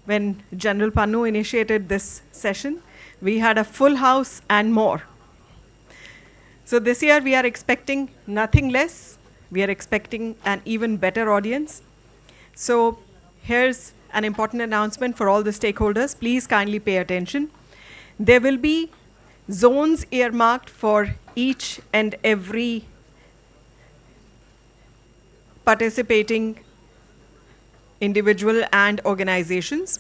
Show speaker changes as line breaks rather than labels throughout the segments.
when General Pannu initiated this session. We had a full house and more. So this year we are expecting nothing less. We are expecting an even better audience. So here's an important announcement for all the stakeholders. Please kindly pay attention. There will be zones earmarked for each and every participating individual and organizations.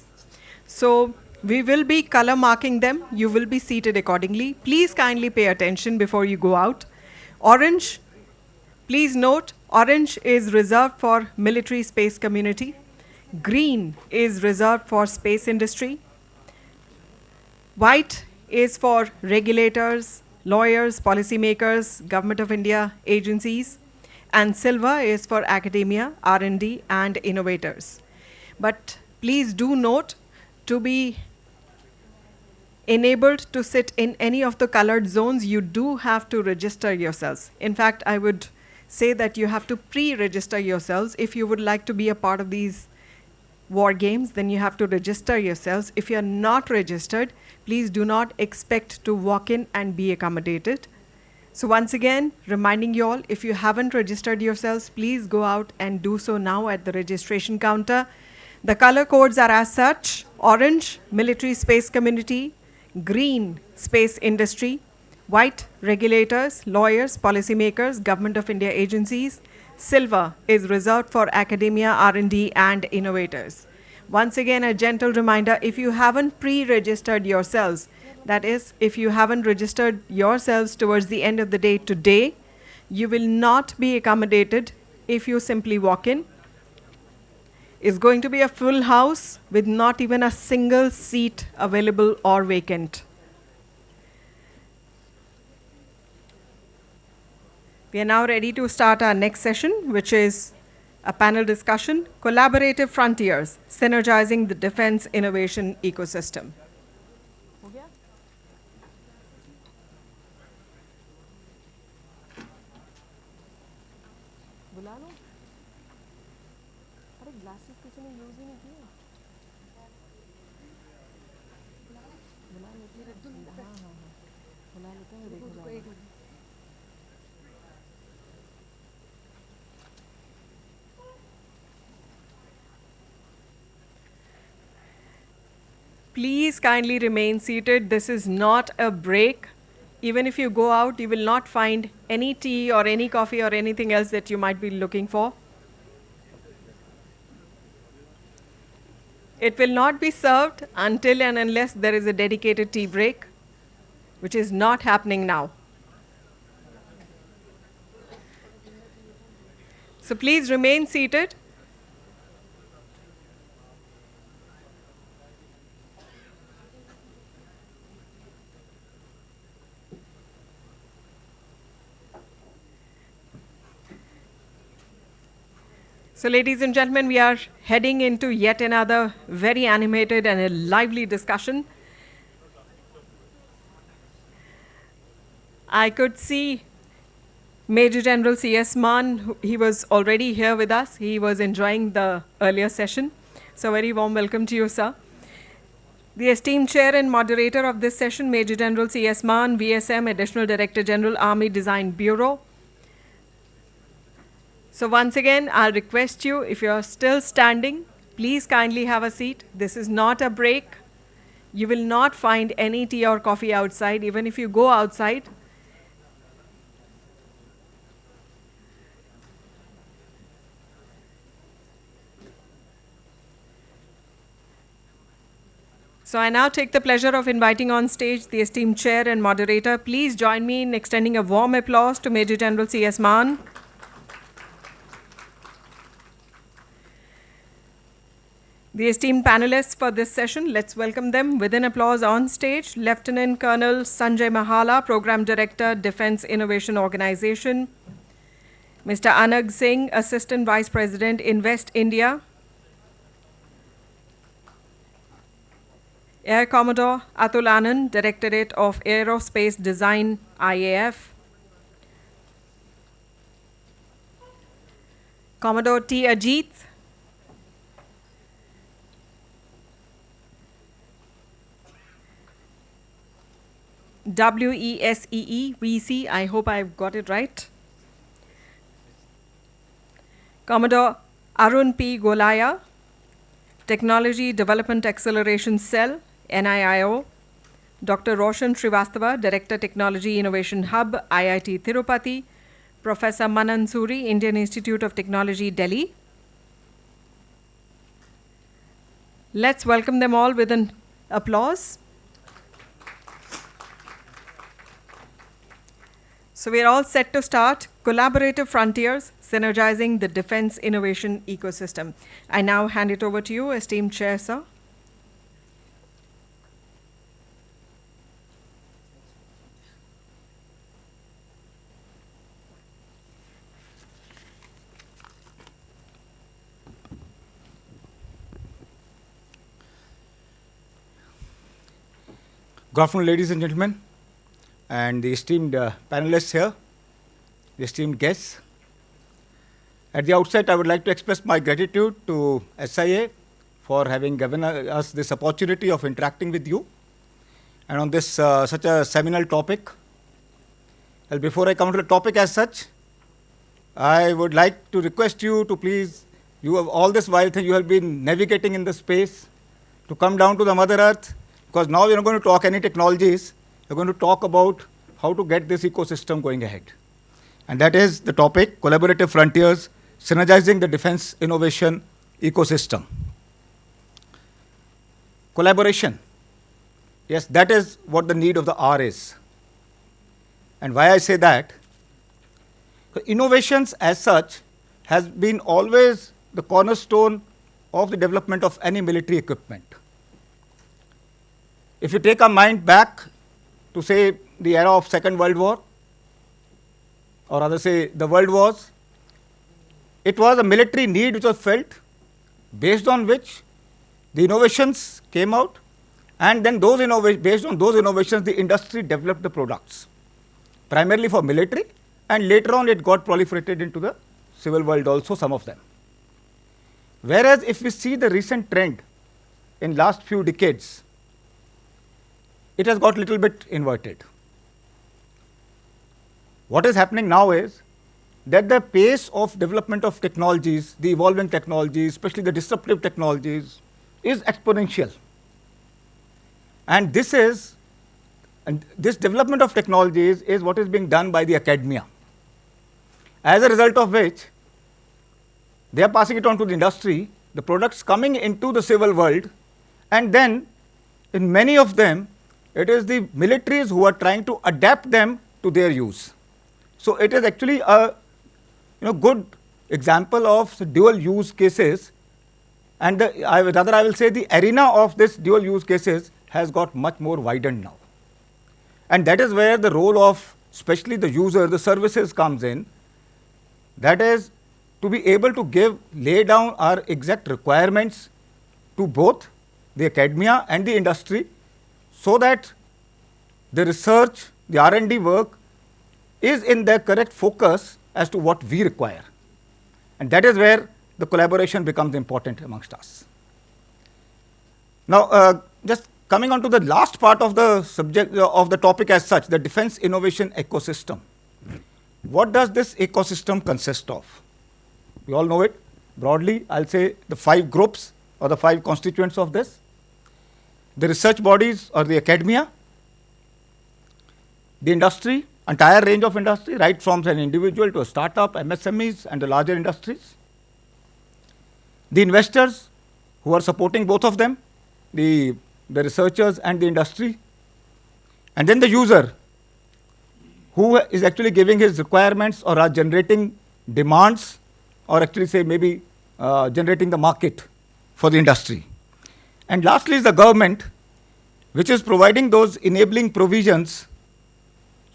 So we will be color marking them. You will be seated accordingly. Please kindly pay attention before you go out. Orange, please note, orange is reserved for military space community. Green is reserved for space industry. White is for regulators, lawyers, policymakers, Government of India agencies. And silver is for academia, R&D, and innovators. But please do note, to be enabled to sit in any of the colored zones, you do have to register yourselves. In fact, I would say that you have to pre-register yourselves. If you would like to be a part of these war games, then you have to register yourselves. If you are not registered, please do not expect to walk in and be accommodated. So once again, reminding you all, if you haven't registered yourselves, please go out and do so now at the registration counter. The color codes are as such: orange, military space community; green, space industry; white, regulators, lawyers, policymakers, Government of India agencies; silver is reserved for academia, R&D, and innovators. Once again, a gentle reminder, if you haven't pre-registered yourselves, that is, if you haven't registered yourselves towards the end of the day today, you will not be accommodated if you simply walk in. It's going to be a full house with not even a single seat available or vacant. We are now ready to start our next session, which is a panel discussion, Collaborative Frontiers, Synergizing the Defense Innovation Ecosystem. Please kindly remain seated. This is not a break. Even if you go out, you will not find any tea or any coffee or anything else that you might be looking for. It will not be served until and unless there is a dedicated tea break, which is not happening now. So please remain seated. So ladies and gentlemen, we are heading into yet another very animated and a lively discussion. I could see Major General C.S. Mann. He was already here with us. He was enjoying the earlier session. So very warm welcome to you, sir. The esteemed chair and moderator of this session, Major General C.S. Mann, VSM, Additional Director General, Army Design Bureau. So once again, I'll request you, if you're still standing, please kindly have a seat. This is not a break. You will not find any tea or coffee outside, even if you go outside. So I now take the pleasure of inviting on stage the esteemed chair and moderator. Please join me in extending a warm applause to Major General C.S. Mann. The esteemed panelists for this session, let's welcome them with an applause on stage. Lieutenant Colonel Sanjay Mahala, Program Director, Defense Innovation Organization. Mr. Anagh Singh, Assistant Vice President, Invest India. Air Commodore Atul Anand, Directorate of Aerospace Design, IAF. Commodore T. Ajit, WESEE, I hope I've got it right. Commodore Arun P. Golaya, Technology Development Acceleration Cell, NIIO. Dr. Roshan Srivastava, Director Technology Innovation Hub, IIT Tirupati. Professor Mann Suri, Indian Institute of Technology, Delhi. Let's welcome them all with an applause. So we're all set to start. Collaborative Frontiers, Synergizing the Defense Innovation Ecosystem. I now hand it over to you, esteemed Chair, sir.
Good afternoon, ladies and gentlemen, and the esteemed panelists here, the esteemed guests. At the outset, I would like to express my gratitude to SIA for having given us this opportunity of interacting with you, and on this such a seminal topic. Well, before I come to the topic as such, I would like to request you to please, you have all this while you have been navigating in the space, to come down to the Mother Earth, because now we're not going to talk any technologies, we're going to talk about how to get this ecosystem going ahead. And that is the topic, Collaborative Frontiers, Synergizing the Defense Innovation Ecosystem. Collaboration. Yes, that is what the need of the hour is. And why I say that, innovations as such has been always the cornerstone of the development of any military equipment. If you take our mind back to, say, the era of Second World War, or rather say the World Wars, it was a military need which was felt, based on which the innovations came out, and then based on those innovations, the industry developed the products, primarily for military, and later on it got proliferated into the civil world also, some of them. Whereas if we see the recent trend in last few decades, it has got a little bit inverted. What is happening now is that the pace of development of technologies, the evolving technologies, especially the disruptive technologies, is exponential. And this development of technologies is what is being done by the academia. As a result of which, they are passing it on to the industry, the products coming into the civil world, and then in many of them, it is the militaries who are trying to adapt them to their use. So it is actually a good example of dual use cases, and I will say the arena of this dual use cases has got much more widened now. And that is where the role of especially the user, the services comes in. That is to be able to lay down our exact requirements to both the academia and the industry, so that the research, the R&D work is in their correct focus as to what we require. And that is where the collaboration becomes important amongst us. Now, just coming on to the last part of the subject of the topic as such, the defense innovation ecosystem. What does this ecosystem consist of? We all know it. Broadly, I'll say the 5 groups or the 5 constituents of this. The research bodies or the academia, the industry, entire range of industry, right from an individual to a startup, MSMEs, and the larger industries. The investors who are supporting both of them, the researchers and the industry. And then the user who is actually giving his requirements or are generating demands, or actually say maybe generating the market for the industry. And lastly is the government, which is providing those enabling provisions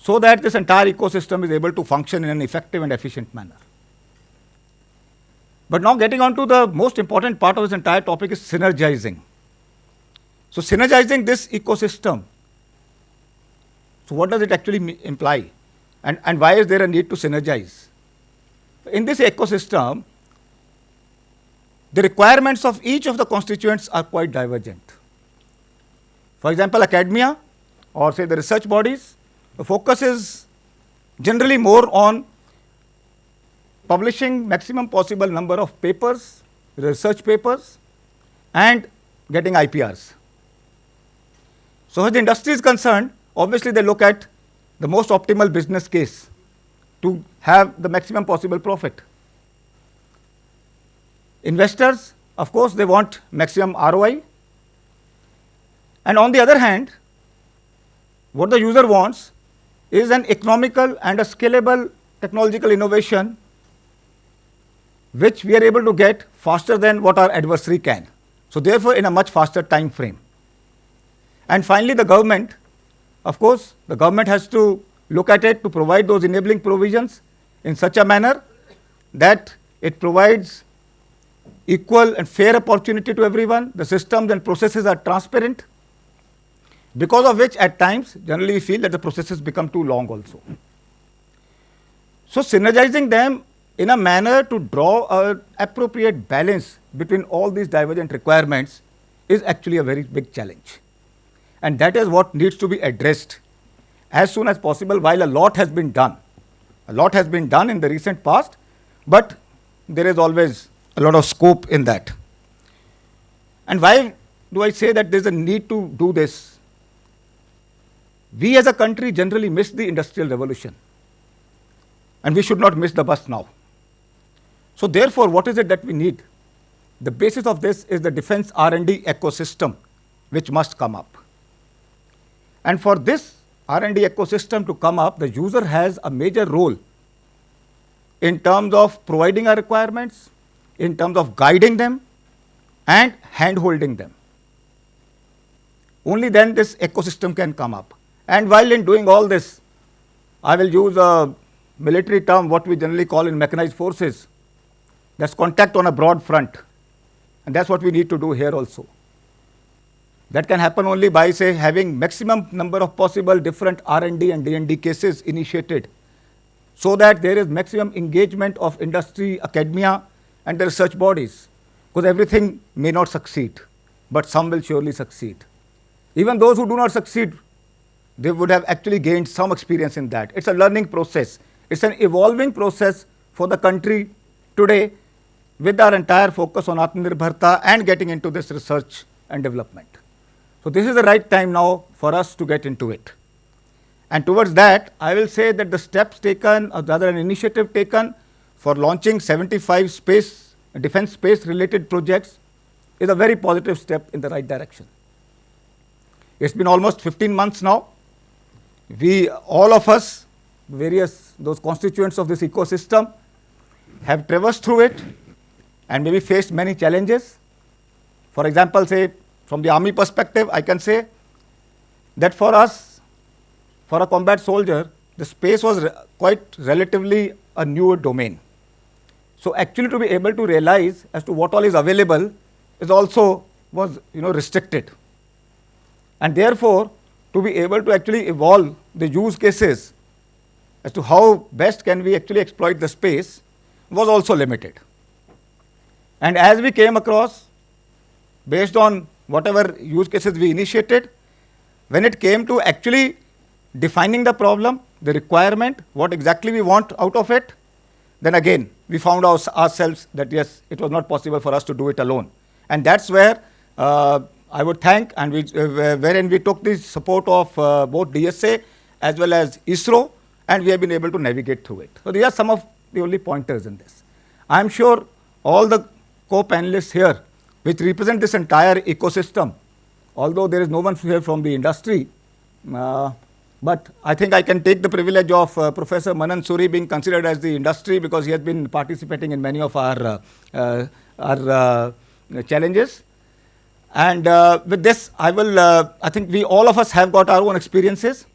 so that this entire ecosystem is able to function in an effective and efficient manner. But now getting on to the most important part of this entire topic is synergizing. So synergizing this ecosystem, so what does it actually imply? And why is there a need to synergize? In this ecosystem, the requirements of each of the constituents are quite divergent. For example, academia or say the research bodies, the focus is generally more on publishing maximum possible number of papers, research papers, and getting IPRs. So as the industry is concerned, obviously they look at the most optimal business case to have the maximum possible profit. Investors, of course, they want maximum ROI. And on the other hand, what the user wants is an economical and a scalable technological innovation which we are able to get faster than what our adversary can. So therefore, in a much faster time frame. And finally, the government, of course, the government has to look at it to provide those enabling provisions in such a manner that it provides equal and fair opportunity to everyone. The systems and processes are transparent, because of which at times generally we feel that the processes become too long also. So synergizing them in a manner to draw an appropriate balance between all these divergent requirements is actually a very big challenge. And that is what needs to be addressed as soon as possible, while a lot has been done. A lot has been done in the recent past, but there is always a lot of scope in that. And why do I say that there's a need to do this? We as a country generally missed the industrial revolution, and we should not miss the bus now. So therefore, what is it that we need? The basis of this is the defense R&D ecosystem, which must come up. And for this R&D ecosystem to come up, the user has a major role in terms of providing our requirements, in terms of guiding them, and hand-holding them. Only then this ecosystem can come up. And while in doing all this, I will use a military term, what we generally call in mechanized forces. That's contact on a broad front. And that's what we need to do here also. That can happen only by, say, having maximum number of possible different R&D and D&D cases initiated, so that there is maximum engagement of industry, academia, and the research bodies. Because everything may not succeed, but some will surely succeed. Even those who do not succeed, they would have actually gained some experience in that. It's a learning process. It's an evolving process for the country today, with our entire focus on Atmanirbharta and getting into this research and development. So this is the right time now for us to get into it. And towards that, I will say that the steps taken, or rather an initiative taken for launching 75 defense space related projects is a very positive step in the right direction. It's been almost 15 months now. We, all of us, those constituents of this ecosystem, have traversed through it and maybe faced many challenges. For example, say, from the army perspective, I can say that for us, for a combat soldier, the space was quite relatively a newer domain. So actually to be able to realize as to what all is available is also was restricted. And therefore, to be able to actually evolve the use cases as to how best can we actually exploit the space was also limited. And as we came across, based on whatever use cases we initiated, when it came to actually defining the problem, the requirement, what exactly we want out of it, then again, we found ourselves that yes, it was not possible for us to do it alone. And that's where I would thank, and wherein we took the support of both DSA as well as ISRO, and we have been able to navigate through it. So these are some of the only pointers in this. I'm sure all the co-panelists here, which represent this entire ecosystem, although there is no one here from the industry, but I think I can take the privilege of Professor Manan Suri being considered as the industry, because he has been participating in many of our challenges. And with this, I think all of us have got our own experiences.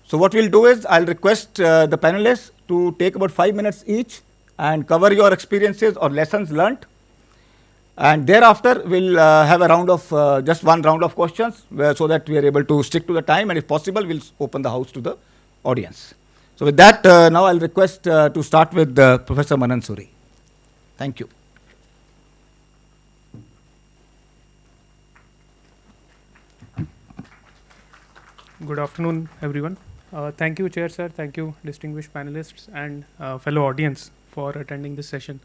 So what we'll do is, I'll request the panelists to take about 5 minutes each and cover your experiences or lessons learnt. And thereafter, we'll have a round of, just one round of questions, so that we are able to stick to the time. And if possible, we'll open the house to the audience. So with that, now I'll request to start with Professor Manan Suri. Thank you.
Good afternoon, everyone. Thank you, Chair Sir. Thank you, distinguished panelists and fellow audience for attending this session.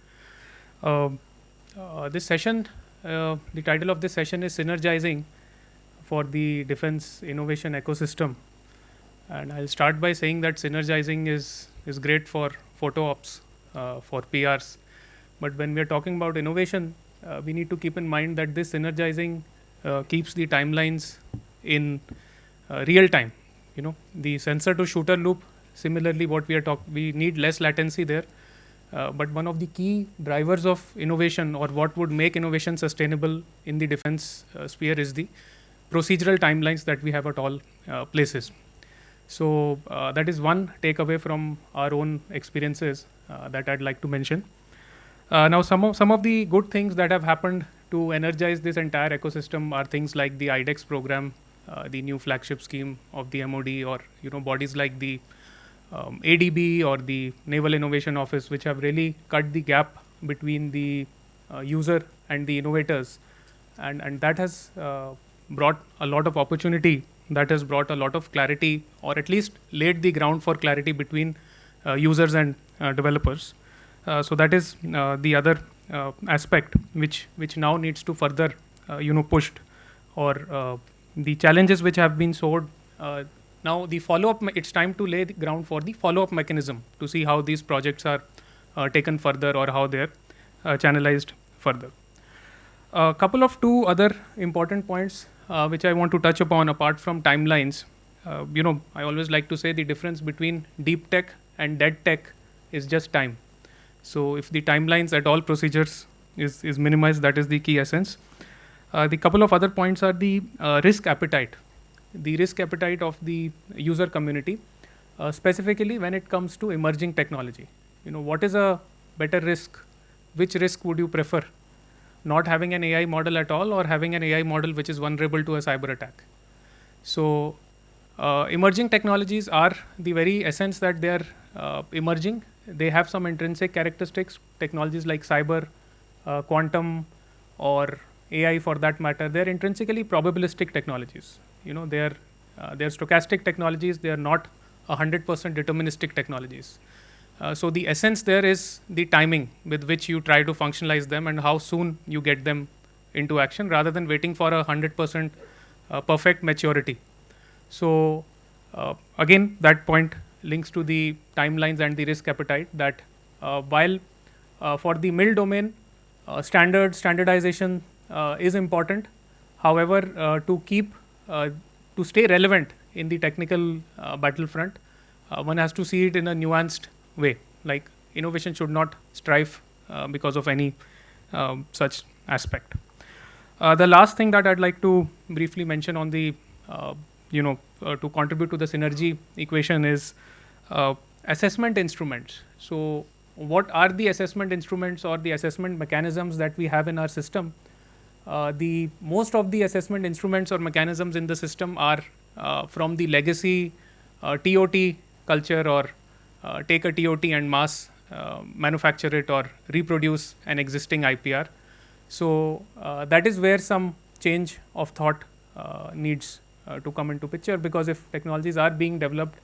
This session, the title of this session is Synergizing for the Defense Innovation Ecosystem. And I'll start by saying that synergizing is great for photo ops, for PRs. But when we are talking about innovation, we need to keep in mind that this synergizing keeps the timelines in real time. You know, the sensor to shooter loop, similarly what we need less latency there. But one of the key drivers of innovation, or what would make innovation sustainable in the defense sphere, is the procedural timelines that we have at all places. So that is one takeaway from our own experiences that I'd like to mention. Now, some of the good things that have happened to energize this entire ecosystem are things like the IDEX program, the new flagship scheme of the MOD, or bodies like the ADB or the Naval Innovation Office, which have really cut the gap between the user and the innovators, and that has brought a lot of opportunity. That has brought a lot of clarity, or at least laid the ground for clarity between users and developers. So that is the other aspect which now needs to further pushed, or the challenges which have been sowed. Now the follow-up, it's time to lay the ground for the follow-up mechanism to see how these projects are taken further, or how they're channelized further. A couple of two other important points which I want to touch upon apart from timelines. I always like to say the difference between deep tech and dead tech is just time. So if the timelines at all procedures is minimized, that is the key essence. The couple of other points are the risk appetite. The risk appetite of the user community, specifically when it comes to emerging technology. What is a better risk? Which risk would you prefer? Not having an AI model at all, or having an AI model which is vulnerable to a cyber attack? So emerging technologies are the very essence that they are emerging. They have some intrinsic characteristics. Technologies like cyber, quantum, or AI for that matter, they're intrinsically probabilistic technologies. They're stochastic technologies. They are not 100% deterministic technologies. So the essence there is the timing with which you try to functionalize them, and how soon you get them into action, rather than waiting for 100% perfect maturity. So again, that point links to the timelines and the risk appetite, that while for the mill domain, standardization is important. However, to stay relevant in the technical battlefront, one has to see it in a nuanced way. Like, innovation should not strive because of any such aspect. The last thing that I'd like to briefly mention on the to contribute to the synergy equation is assessment instruments. So what are the assessment instruments or the assessment mechanisms that we have in our system? The most of the assessment instruments or mechanisms in the system are from the legacy TOT culture, or take a TOT and mass manufacture it or reproduce an existing IPR. So that is where some change of thought needs to come into picture, because if technologies are being developed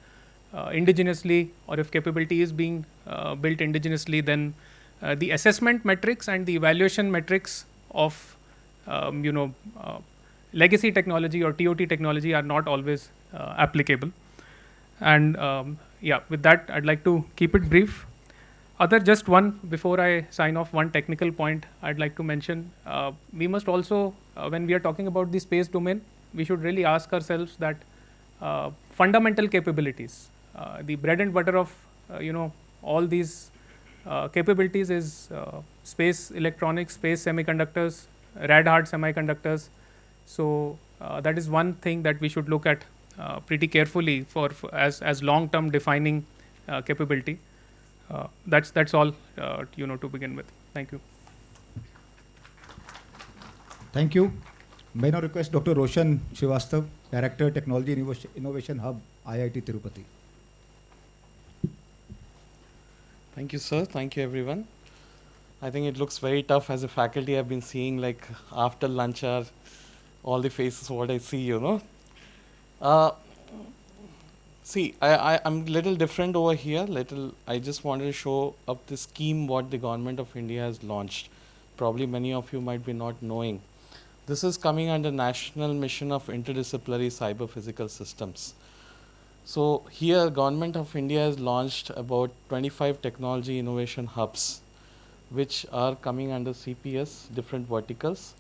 indigenously, or if capability is being built indigenously, then the assessment metrics and the evaluation metrics of legacy technology or TOT technology are not always applicable. And with that, I'd like to keep it brief. Just one, before I sign off, one technical point I'd like to mention. We must also, when we are talking about the space domain, we should really ask ourselves that fundamental capabilities, the bread and butter of all these capabilities is space electronics, space semiconductors, rad-hard semiconductors. So that is one thing that we should look at pretty carefully for as long-term defining capability. That's all to begin with. Thank you.
Thank you. May I now request Dr. Roshan Srivastav, Director, Technology Innovation Hub, IIT Tirupati.
Thank you, sir. Thank you, everyone. I think it looks very tough as a faculty. I've been seeing, like, after lunch hour, all the faces what I see, See, I'm little different over here. I just wanted to show up the scheme what the government of India has launched. Probably many of you might be not knowing. This is coming under National Mission of Interdisciplinary Cyber Physical Systems. So here, Government of India has launched about 25 technology innovation hubs, which are coming under CPS, different verticals.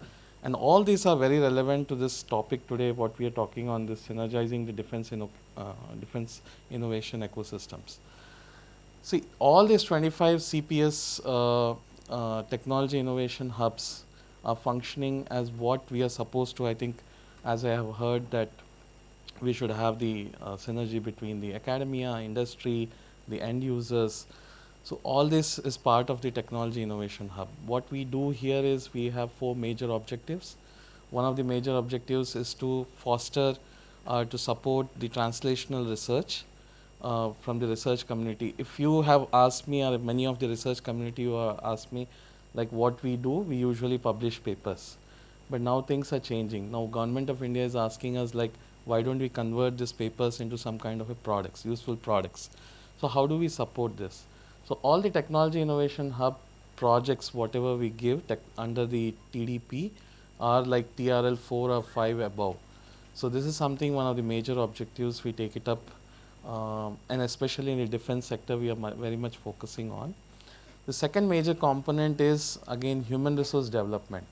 And all these are very relevant to this topic today, what we are talking on, this synergizing the defense innovation ecosystems. See, all these 25 CPS technology innovation hubs are functioning as what we are supposed to. I think, as I have heard, that we should have the synergy between the academia, industry, the end users. So all this is part of the technology innovation hub. What we do here is we have 4 major objectives. One of the major objectives is to foster, to support the translational research from the research community. If you have asked me, or if many of the research community who have asked me, like what we do, we usually publish papers. But now things are changing. Now Government of India is asking us, like, why don't we convert these papers into some kind of a products, useful products? So how do we support this? So all the technology innovation hub projects, whatever we give under the TDP, are like TRL 4 or 5 above. So this is something, one of the major objectives we take it up, and especially in the defense sector, we are very much focusing on. The second major component is again human resource development.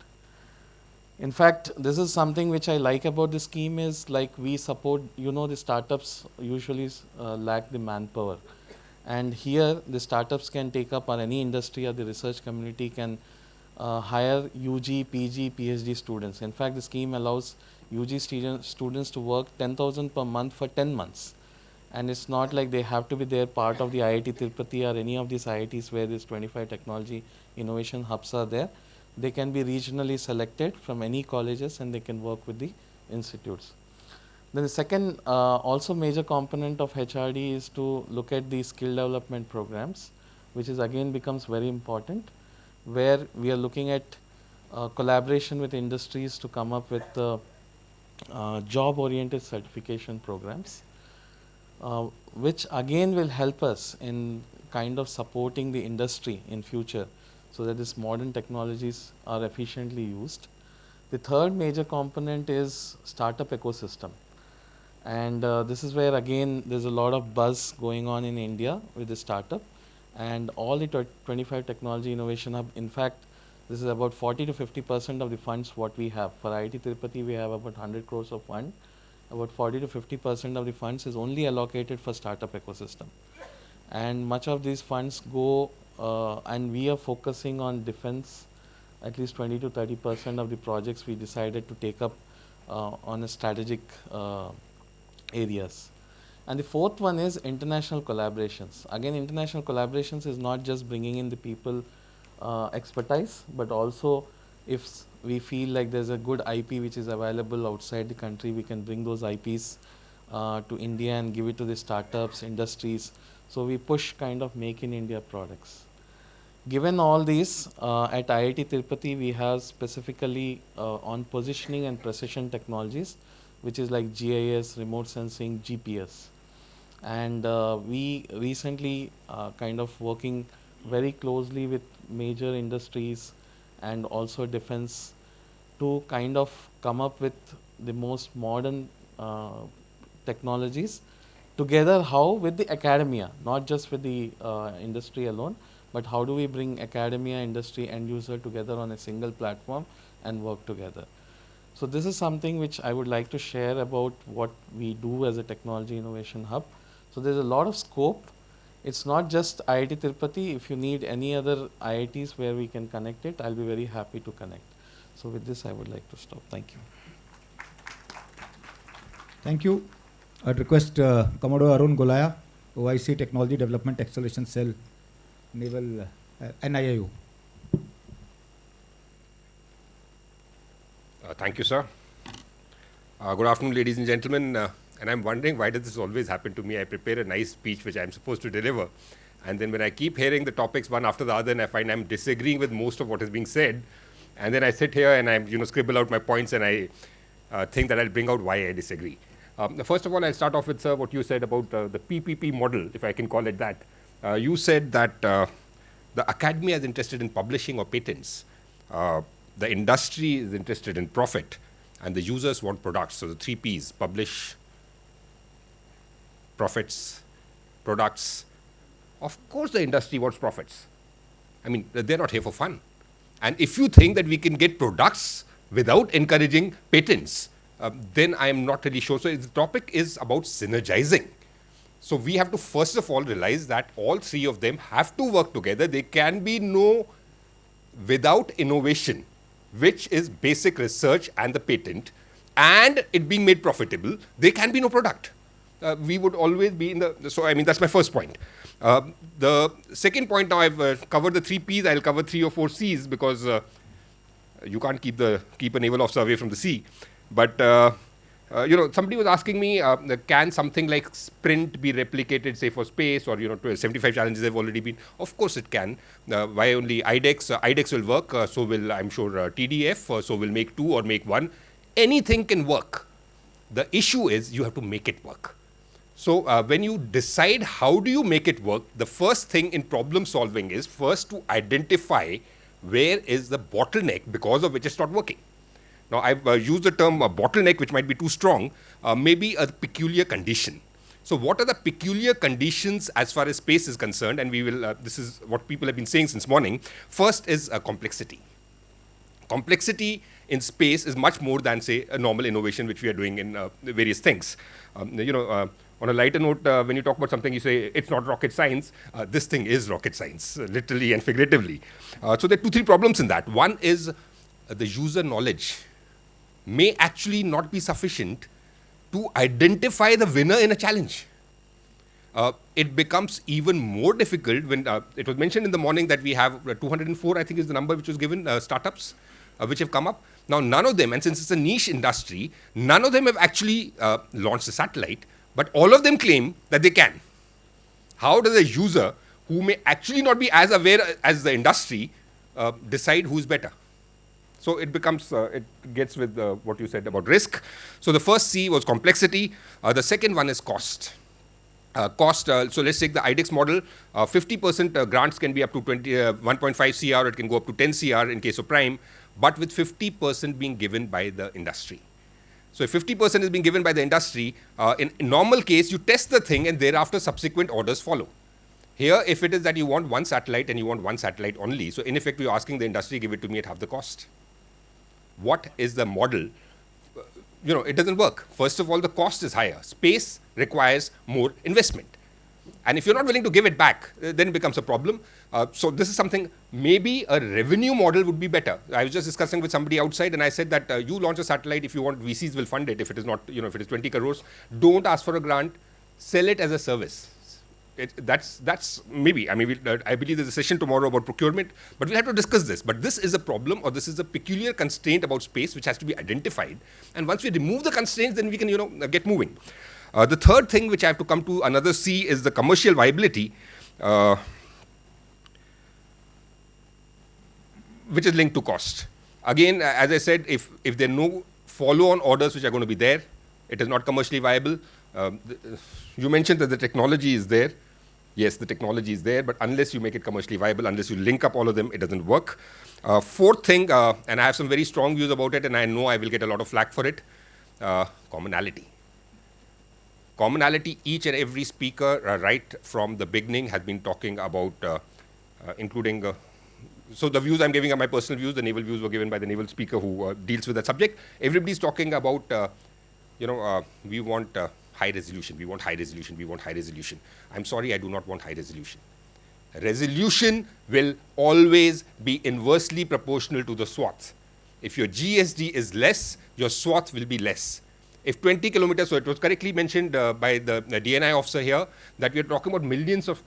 In fact, this is something which I like about the scheme is, like, we support, the startups usually lack the manpower. And here the startups can take up, or any industry or the research community can hire UG, PG, PhD students. In fact, the scheme allows UG students to work 10,000 per month for 10 months. And it's not like they have to be there part of the IIT Tirupati or any of these IITs where these 25 technology innovation hubs are there. They can be regionally selected from any colleges and they can work with the institutes. Then the second also major component of HRD is to look at the skill development programs, which is again becomes very important, where we are looking at collaboration with industries to come up with job oriented certification programs, which again will help us in kind of supporting the industry in future, so that these modern technologies are efficiently used. The third major component is startup ecosystem. And this is where again there's a lot of buzz going on in India with the startup, and all the 25 technology innovation hub. In fact, this is about 40 to 50% of the funds what we have. For IIT Tirupati, we have about 100 crores of fund. About 40 to 50% of the funds is only allocated for startup ecosystem. And much of these funds go, and we are focusing on defense. At least 20 to 30% of the projects we decided to take up on a strategic areas. And the fourth one is international collaborations. Again, international collaborations is not just bringing in the people expertise, but also if we feel like there's a good IP which is available outside the country, we can bring those IPs to India and give it to the startups, industries. So we push kind of make in India products. Given all these, at IIT Tirupati, we have specifically on positioning and precision technologies, which is like GIS, remote sensing, GPS. And we recently kind of working very closely with major industries and also defense to kind of come up with the most modern technologies together. How? With the academia, not just with the industry alone, but how do we bring academia, industry, end user together on a single platform and work together. So this is something which I would like to share about what we do as a technology innovation hub. So there's a lot of scope. It's not just IIT Tirupati. If you need any other IITs where we can connect it, I'll be very happy to connect. So with this, I would like to stop. Thank you.
Thank you. I'd request Commodore Arun Golaya, OIC Technology Development Acceleration Cell, Naval NIIO.
Thank you, sir. Good afternoon, ladies and gentlemen. And I'm wondering, why does this always happen to me? I prepare a nice speech which I'm supposed to deliver. And then when I keep hearing the topics one after the other, and I find I'm disagreeing with most of what is being said, and then I sit here and I scribble out my points, and I think that I'll bring out why I disagree. First of all, I'll start off with, sir, what you said about the PPP model, if I can call it that. You said that the academia is interested in publishing or patents. The industry is interested in profit, and the users want products. So the 3 Ps, publish, profits, products. Of course the industry wants profits. I mean, they're not here for fun. And if you think that we can get products without encouraging patents, then I'm not really sure. So the topic is about synergizing. So we have to first of all realize that all 3 of them have to work together. There can be no without innovation, which is basic research and the patent, and it being made profitable, there can be no product. We would always be in the, so I mean, that's my first point. The second point, now I've covered the 3 Ps, I'll cover 3 or 4 Cs because you can't keep a naval officer away from the sea. But somebody was asking me, can something like sprint be replicated, say for space, or 75 challenges have already been? Of course it can. Why only IDEX? IDEX will work. So will, I'm sure, TDF. So will make 2 or make 1. Anything can work. The issue is you have to make it work. So when you decide how do you make it work, the first thing in problem solving is first to identify where is the bottleneck because of which it's not working. Now, I've used the term bottleneck, which might be too strong, maybe a peculiar condition. So what are the peculiar conditions as far as space is concerned? And we will, this is what people have been saying since morning. First is complexity. Complexity in space is much more than, say, a normal innovation, which we are doing in various things. On a lighter note, when you talk about something, you say, it's not rocket science. This thing is rocket science, literally and figuratively. So there are 2-3 problems in that. One is the user knowledge may actually not be sufficient to identify the winner in a challenge. It becomes even more difficult when it was mentioned in the morning that we have 204, I think is the number which was given, startups which have come up. Now, none of them, and since it's a niche industry, none of them have actually launched a satellite, but all of them claim that they can. How does a user who may actually not be as aware as the industry decide who's better? So it becomes, it gets with what you said about risk. So the first C was complexity. The second one is cost. So let's take the IDEX model. 50% grants can be up to 1.5 CR, it can go up to 10 CR in case of prime, but with 50% being given by the industry. So if 50% is being given by the industry, in normal case, you test the thing and thereafter subsequent orders follow. Here, if it is that you want 1 satellite and you want 1 satellite only, so in effect, you're asking the industry, give it to me at half the cost. What is the model? It doesn't work. First of all, the cost is higher. Space requires more investment. And if you're not willing to give it back, then it becomes a problem. So this is something, maybe a revenue model would be better. I was just discussing with somebody outside and I said that you launch a satellite, if you want, VCs will fund it. If it is not, if it is 20 crores, don't ask for a grant, sell it as a service. That's maybe, I mean, I believe there's a session tomorrow about procurement, but we'll have to discuss this. But this is a problem, or this is a peculiar constraint about space which has to be identified. And once we remove the constraints, then we can, get moving. The third thing which I have to come to, another C, is the commercial viability, which is linked to cost. Again, as I said, if there are no follow-on orders which are going to be there, it is not commercially viable. You mentioned that the technology is there. Yes, the technology is there, but unless you make it commercially viable, unless you link up all of them, it doesn't work. Fourth thing, and I have some very strong views about it, and I know I will get a lot of flack for it, commonality. Commonality, each and every speaker right from the beginning has been talking about, including, so the views I'm giving are my personal views, the naval views were given by the naval speaker who deals with that subject. Everybody's talking about, we want high resolution, we want high resolution, we want high resolution. I'm sorry, I do not want high resolution. Resolution will always be inversely proportional to the swath. If your GSD is less, your swath will be less. If 20 kilometers, so it was correctly mentioned by the DNI officer here, that we are talking about millions of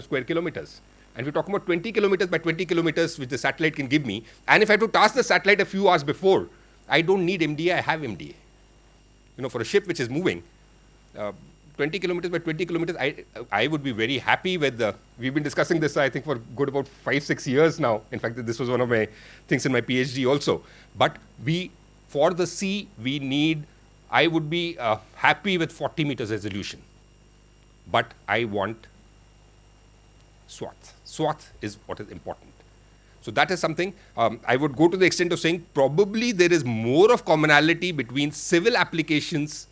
square kilometers. And we're talking about 20 kilometers by 20 kilometers, which the satellite can give me. And if I have to task the satellite a few hours before, I don't need MDA, I have MDA. For a ship which is moving, 20 kilometers by 20 kilometers, I would be very happy with we've been discussing this, I think, for good about 5-6 years now. In fact, this was one of my things in my PhD also. But for the sea, we need I would be happy with 40 meters resolution, but I want swath. Swath is what is important. So that is something I would go to the extent of saying probably there is more of commonality between civil applications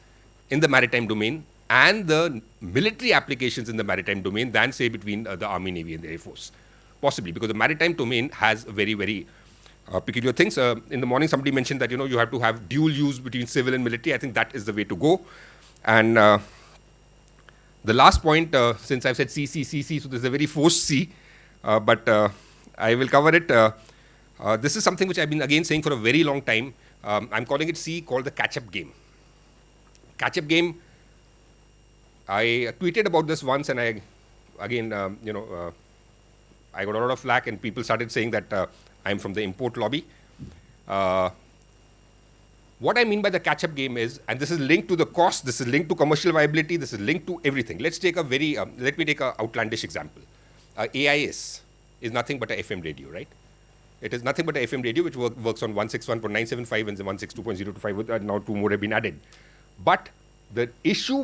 in the maritime domain and the military applications in the maritime domain than say between the Army, Navy and the Air Force. Possibly, because the maritime domain has very, very peculiar things. In the morning somebody mentioned that you have to have dual use between civil and military. I think that is the way to go. And the last point, since I've said C, so there's a very forced C, but I will cover it. This is something which I've been again saying for a very long time. I'm calling it C, called the catch-up game. Catch-up game, I tweeted about this once, and I got a lot of flack, and people started saying that I'm from the import lobby. What I mean by the catch-up game is, and this is linked to the cost, this is linked to commercial viability, this is linked to everything. Let's take a very, let me take an outlandish example. AIS is nothing but a FM radio, right? It is nothing but a FM radio which works on 161.975 and 162.025, with now 2 more have been added. But the issue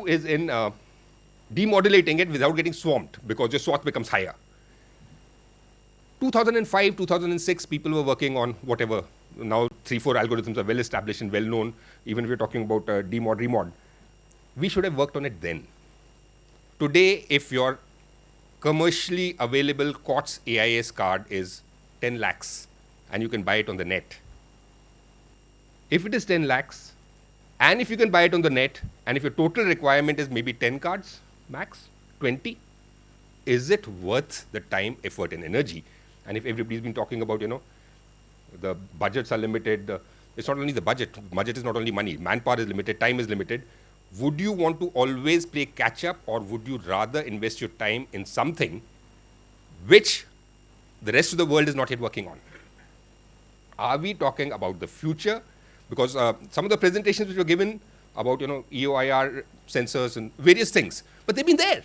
is in demodulating it without getting swamped, because your swath becomes higher. 2005, 2006, people were working on whatever. Now 3-4 algorithms are well established and well known, even if you're talking about demod, remod. We should have worked on it then. Today, if your commercially available COTS AIS card is 10 lakhs and you can buy it on the net. If it is 10 lakhs and if you can buy it on the net and if your total requirement is maybe 10 cards, max, 20, is it worth the time, effort and energy? And if everybody's been talking about, the budgets are limited, it's not only the budget is not only money, manpower is limited, time is limited. Would you want to always play catch up, or would you rather invest your time in something which the rest of the world is not yet working on? Are we talking about the future? Because some of the presentations which were given about EOIR sensors and various things, but they've been there.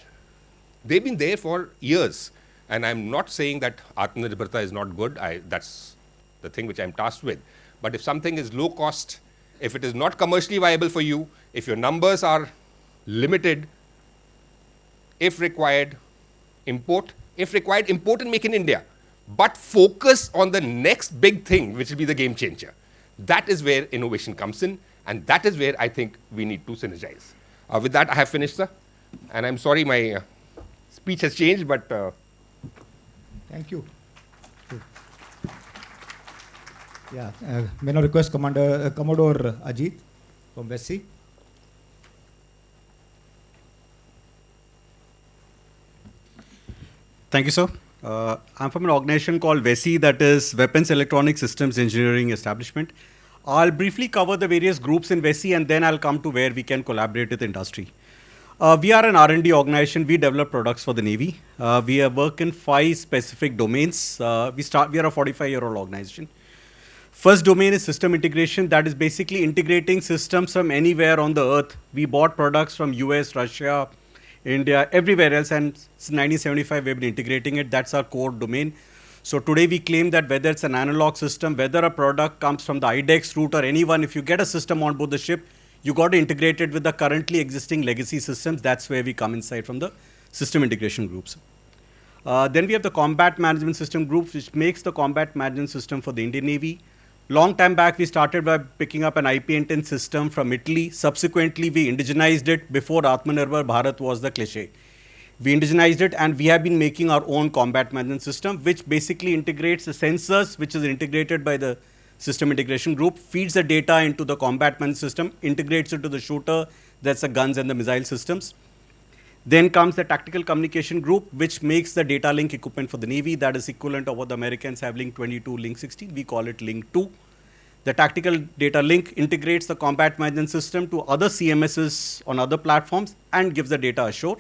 They've been there for years. And I'm not saying that Atmanirbharta is not good. That's the thing which I'm tasked with. But if something is low cost, if it is not commercially viable for you, if your numbers are limited, if required, import. If required, import and make in India. But focus on the next big thing, which will be the game changer. That is where innovation comes in, and that is where I think we need to synergize. With that, I have finished, sir. And I'm sorry my speech has changed, but...
Thank you. Yeah, may I request Commodore Ajit from WESEE.
Thank you, sir. I'm from an organization called WESEE, that is Weapons Electronic Systems Engineering Establishment. I'll briefly cover the various groups in WESEE, and then I'll come to where we can collaborate with industry. We are an R&D organization. We develop products for the Navy. We work in 5 specific domains. We are a 45-year-old organization. First domain is system integration. That is basically integrating systems from anywhere on the earth. We bought products from US, Russia, India, everywhere else, and since 1975 we've been integrating it. That's our core domain. So today we claim that whether it's an analog system, whether a product comes from the IDEX route or anyone, if you get a system on board the ship, you got to integrate it with the currently existing legacy systems. That's where we come inside from the system integration groups. Then we have the combat management system group, which makes the combat management system for the Indian Navy. Long time back, we started by picking up an IP-10 system from Italy. Subsequently, we indigenized it. Before Atmanirbhar Bharat was the cliche. We indigenized it, and we have been making our own combat management system, which basically integrates the sensors, which is integrated by the system integration group, feeds the data into the combat management system, integrates it to the shooter, that's the guns and the missile systems. Then comes the tactical communication group, which makes the data link equipment for the Navy. That is equivalent of what the Americans have Link 22, Link 16. We call it Link 2. The tactical data link integrates the combat management system to other CMSs on other platforms and gives the data ashore.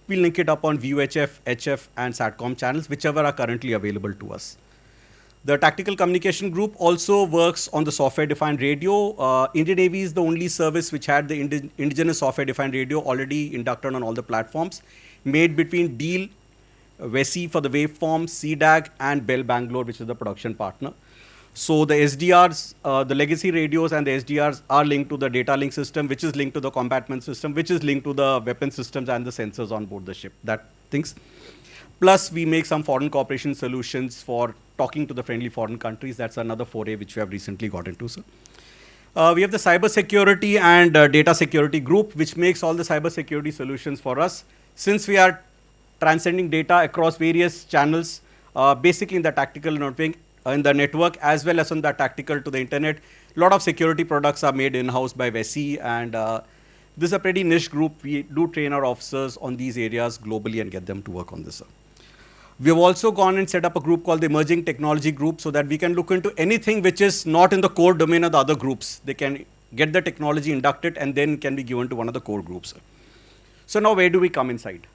We link it up on VUHF, HF, and SATCOM channels, whichever are currently available to us. The tactical communication group also works on the software-defined radio. Indian Navy is the only service which had the indigenous software-defined radio already inducted on all the platforms, made between Deal, WESEE for the waveforms, CDAG, and Bell Bangalore, which is the production partner. So the SDRs, the legacy radios and the SDRs are linked to the data link system, which is linked to the combatment system, which is linked to the weapon systems and the sensors on board the ship, that things. Plus, we make some foreign cooperation solutions for talking to the friendly foreign countries. That's another foray which we have recently got into, sir. We have the cyber security and data security group, which makes all the cyber security solutions for us. Since we are transcending data across various channels, basically in the tactical network, in the network as well as on the tactical to the internet, a lot of security products are made in-house by WESEE, and this is a pretty niche group. We do train our officers on these areas globally and get them to work on this, sir. We have also gone and set up a group called the Emerging Technology Group so that we can look into anything which is not in the core domain of the other groups. They can get the technology, induct it, and then can be given to one of the core groups. So now where do we come inside?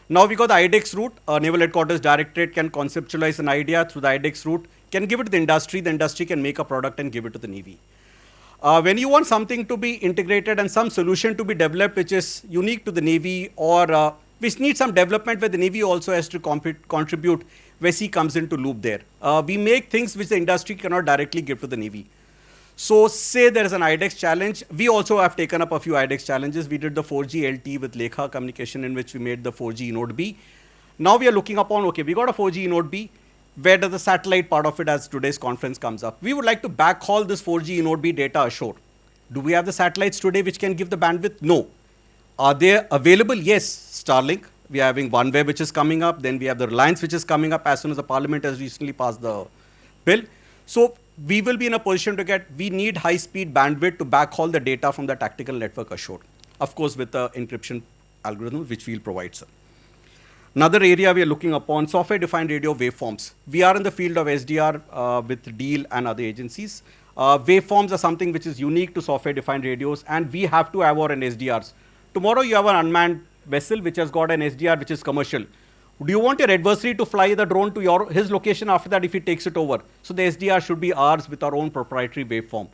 Now we got the IDEX route. Naval Headquarters Directorate can conceptualize an idea through the IDEX route, can give it to the industry can make a product and give it to the Navy. When you want something to be integrated and some solution to be developed which is unique to the Navy or which needs some development where the Navy also has to contribute, WESEE comes into loop there. We make things which the industry cannot directly give to the Navy. So say there is an IDEX challenge. We also have taken up a few IDEX challenges. We did the 4G LT with Lekha communication in which we made the 4G Node B. Now we are looking upon, okay, we got a 4G Node B. Where does the satellite part of it as today's conference comes up? We would like to backhaul this 4G Node B data ashore. Do we have the satellites today which can give the bandwidth? No. Are they available? Yes. Starlink. We are having OneWeb which is coming up. Then we have the Reliance which is coming up as soon as the Parliament has recently passed the bill. So we will be in a position to we need high-speed bandwidth to backhaul the data from the tactical network ashore. Of course, with the encryption algorithm which we'll provide, sir. Another area we are looking upon, software-defined radio waveforms. We are in the field of SDR with DEAL and other agencies. Waveforms are something which is unique to software-defined radios, and we have to have our SDRs. Tomorrow you have an unmanned vessel which has got an SDR which is commercial. Do you want your adversary to fly the drone to his location after that if he takes it over? So the SDR should be ours with our own proprietary waveform.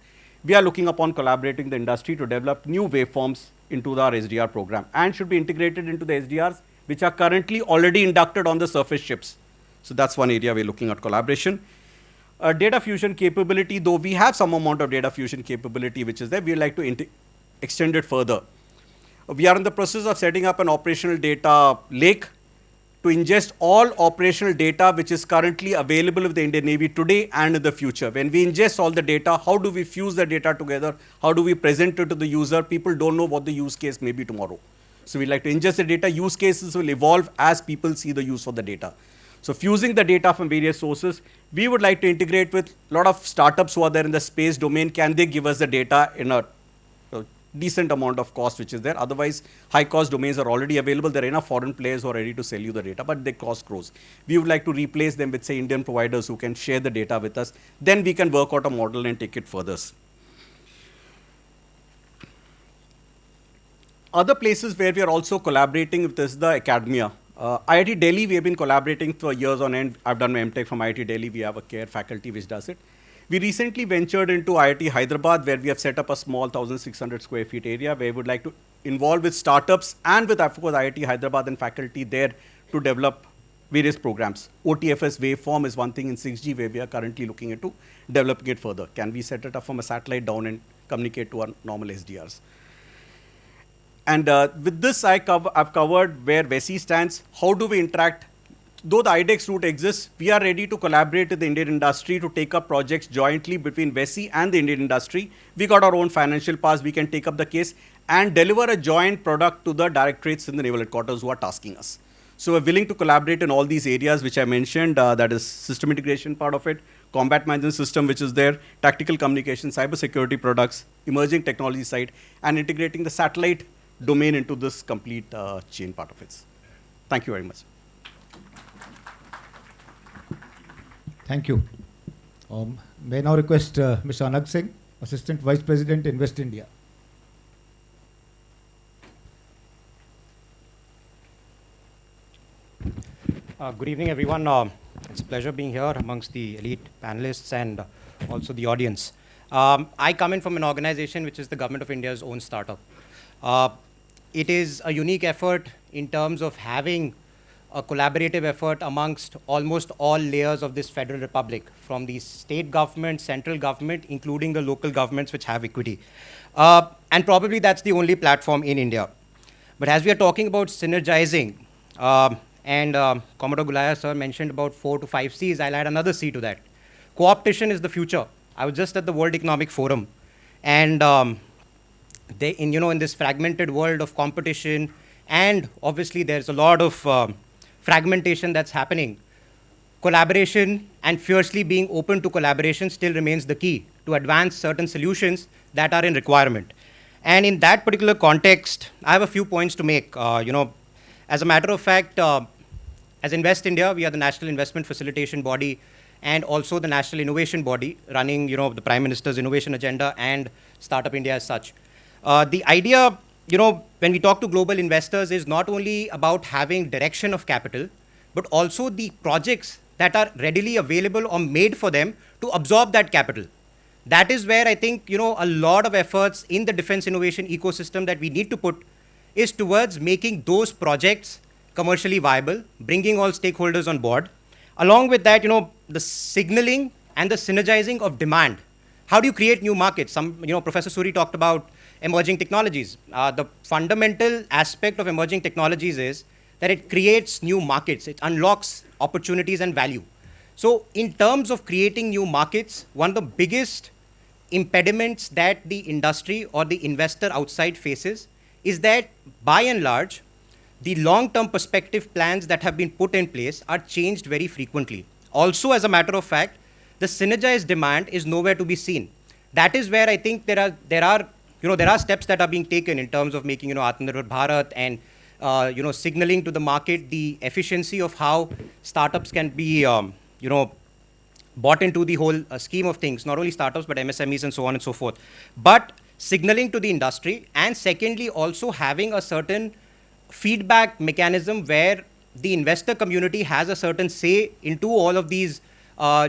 We are looking upon collaborating the industry to develop new waveforms into our SDR program and should be integrated into the SDRs which are currently already inducted on the surface ships. So that's one area we're looking at collaboration. Data fusion capability, though we have some amount of data fusion capability which is there, we'd like to extend it further. We are in the process of setting up an operational data lake to ingest all operational data which is currently available with the Indian Navy today and in the future. When we ingest all the data, how do we fuse the data together? How do we present it to the user? People don't know what the use case may be tomorrow. So we like to ingest the data. Use cases will evolve as people see the use of the data. So fusing the data from various sources, we would like to integrate with a lot of startups who are there in the space domain. Can they give us the data in a decent amount of cost which is there? Otherwise, high cost domains are already available. There are enough foreign players who are ready to sell you the data, but the cost grows. We would like to replace them with, say, Indian providers who can share the data with us. Then we can work out a model and take it further. Other places where we are also collaborating with is the academia. IIT Delhi, we have been collaborating for years on end. I've done my MTech from IIT Delhi. We have a CARE faculty which does it. We recently ventured into IIT Hyderabad, where we have set up a small 1,600 square feet area where we would like to involve with startups and with, of course, IIT Hyderabad and faculty there to develop various programs. OTFS waveform is one thing in 6G where we are currently looking into developing it further. Can we set it up from a satellite down and communicate to our normal SDRs? And with this, I've covered where WESEE stands. How do we interact? Though the IDEX route exists, we are ready to collaborate with the Indian industry to take up projects jointly between WESEE and the Indian industry. We got our own financial pass. We can take up the case and deliver a joint product to the directorates in the Naval Headquarters who are tasking us. So we're willing to collaborate in all these areas which I mentioned. That is system integration part of it, combat management system which is there, tactical communication, cyber security products, emerging technology side, and integrating the satellite domain into this complete chain part of it. Thank you very much.
Thank you. May I now request Mr. Anagh Singh, Assistant Vice President in West India.
Good evening, everyone. It's a pleasure being here amongst the elite panelists and also the audience. I come in from an organization which is the Government of India's own startup. It is a unique effort in terms of having a collaborative effort amongst almost all layers of this federal republic, from the state government, central government, including the local governments which have equity. And probably that's the only platform in India. But as we are talking about synergizing, and Commodore Golaya sir mentioned about 4 to 5 C's, I'll add another C to that. Co-optation is the future. I was just at the World Economic Forum, and in this fragmented world of competition, and obviously there's a lot of fragmentation that's happening, collaboration and fiercely being open to collaboration still remains the key to advance certain solutions that are in requirement. And in that particular context, I have a few points to make. As a matter of fact, as Invest India, we are the national investment facilitation body and also the national innovation body running, the Prime Minister's innovation agenda and Startup India as such. The idea, when we talk to global investors, is not only about having direction of capital, but also the projects that are readily available or made for them to absorb that capital. That is where I think, a lot of efforts in the defense innovation ecosystem that we need to put is towards making those projects commercially viable, bringing all stakeholders on board. Along with that, the signaling and the synergizing of demand. How do you create new markets? Professor Suri talked about emerging technologies. The fundamental aspect of emerging technologies is that it creates new markets. It unlocks opportunities and value. So in terms of creating new markets, one of the biggest impediments that the industry or the investor outside faces is that, by and large, the long-term perspective plans that have been put in place are changed very frequently. Also, as a matter of fact, the synergized demand is nowhere to be seen. That is where I think there are steps that are being taken in terms of making, Atmanirbhar Bharat and, signaling to the market the efficiency of how startups can be, bought into the whole scheme of things, not only startups, but MSMEs and so on and so forth. But signaling to the industry, and secondly, also having a certain feedback mechanism where the investor community has a certain say into all of these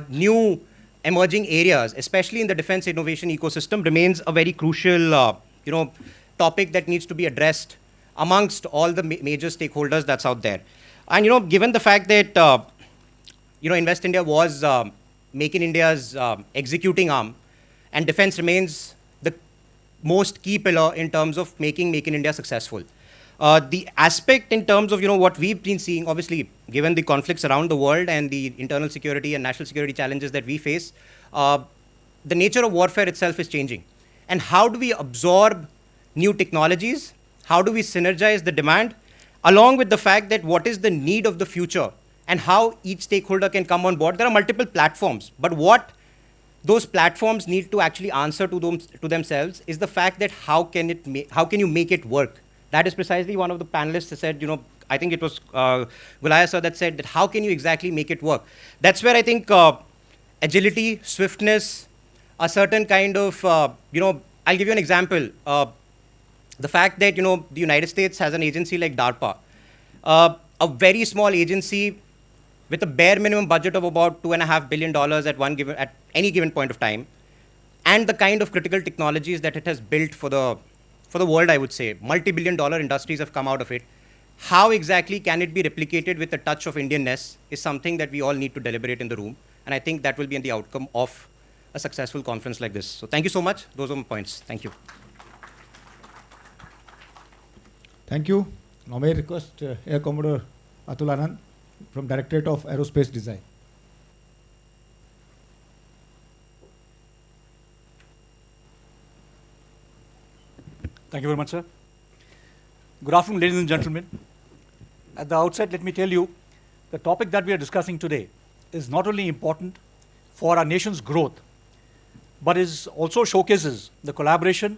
new emerging areas, especially in the defense innovation ecosystem, remains a very crucial, topic that needs to be addressed amongst all the major stakeholders that's out there. And, given the fact that, Invest India was Make in India's executing arm, and defense remains the most key pillar in terms of making Make in India successful. The aspect in terms of, what we've been seeing, obviously, given the conflicts around the world and the internal security and national security challenges that we face, the nature of warfare itself is changing. And how do we absorb new technologies? How do we synergize the demand? Along with the fact that what is the need of the future and how each stakeholder can come on board. There are multiple platforms, but what those platforms need to actually answer to themselves is the fact that how can you make it work? That is precisely one of the panelists who said, I think it was Golaya sir that said that how can you exactly make it work? That's where I think agility, swiftness, a certain kind of, I'll give you an example. The fact that, the United States has an agency like DARPA, a very small agency with a bare minimum budget of about $2.5 billion at any given point of time, and the kind of critical technologies that it has built for the world, I would say, multi-billion-dollar industries have come out of it. How exactly can it be replicated with a touch of Indianness is something that we all need to deliberate in the room, and I think that will be the outcome of a successful conference like this. So thank you so much. Those are my points. Thank you.
Thank you. Now may I request Air Commodore Atul Anand from Directorate of Aerospace Design.
Thank you very much, sir. Good afternoon, ladies and gentlemen. At the outset, let me tell you, the topic that we are discussing today is not only important for our nation's growth, but is also showcases the collaboration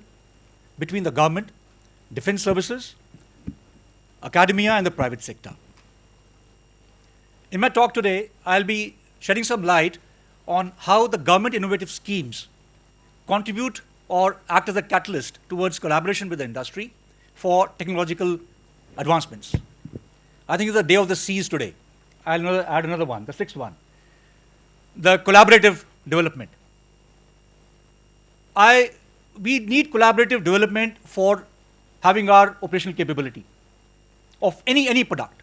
between the government, defense services, academia, and the private sector. In my talk today, I'll be shedding some light on how the government innovative schemes contribute or act as a catalyst towards collaboration with the industry for technological advancements. I think it's the day of the C's today. I'll add another one, the sixth one, the collaborative development. We need collaborative development for having our operational capability of any product.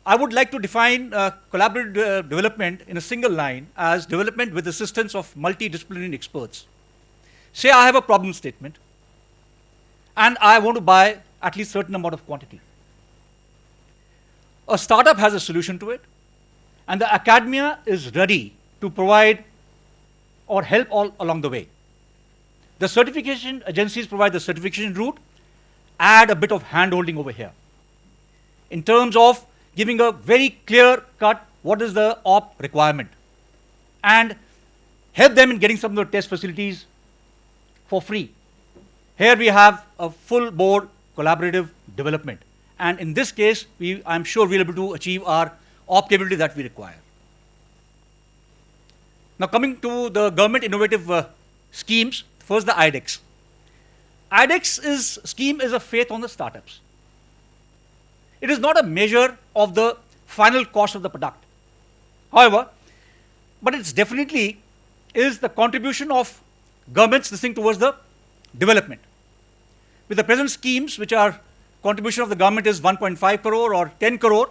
I would like to define collaborative development in a single line as development with assistance of multidisciplinary experts. Say I have a problem statement and I want to buy at least a certain amount of quantity. A startup has a solution to it, and the academia is ready to provide or help all along the way. The certification agencies provide the certification route, add a bit of hand-holding over here in terms of giving a very clear cut what is the op requirement and help them in getting some of the test facilities for free. Here we have a full board collaborative development, and in this case I'm sure we'll be able to achieve our op capability that we require. Now coming to the government innovative schemes, first the IDEX. IDEX scheme is a faith on the startups. It is not a measure of the final cost of the product. However, but it's definitely is the contribution of governments this thing towards the development. With the present schemes, which are contribution of the government is 1.5 crore or 10 crore,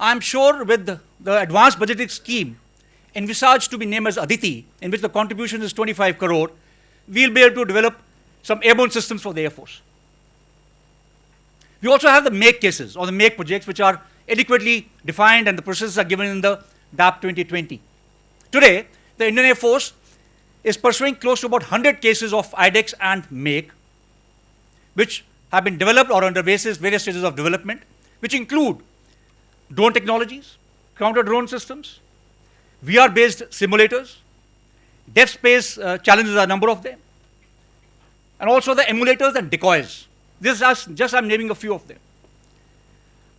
I'm sure with the advanced budgeting scheme envisaged to be named as Aditi, in which the contribution is 25 crore, we'll be able to develop some airborne systems for the Air Force. We also have the make cases or the make projects which are adequately defined and the processes are given in the DAP 2020. Today, the Indian Air Force is pursuing close to about 100 cases of IDEX and make, which have been developed or under various stages of development, which include drone technologies, counter-drone systems, VR-based simulators, dev space challenges are a number of them, and also the emulators and decoys. This is just I'm naming a few of them.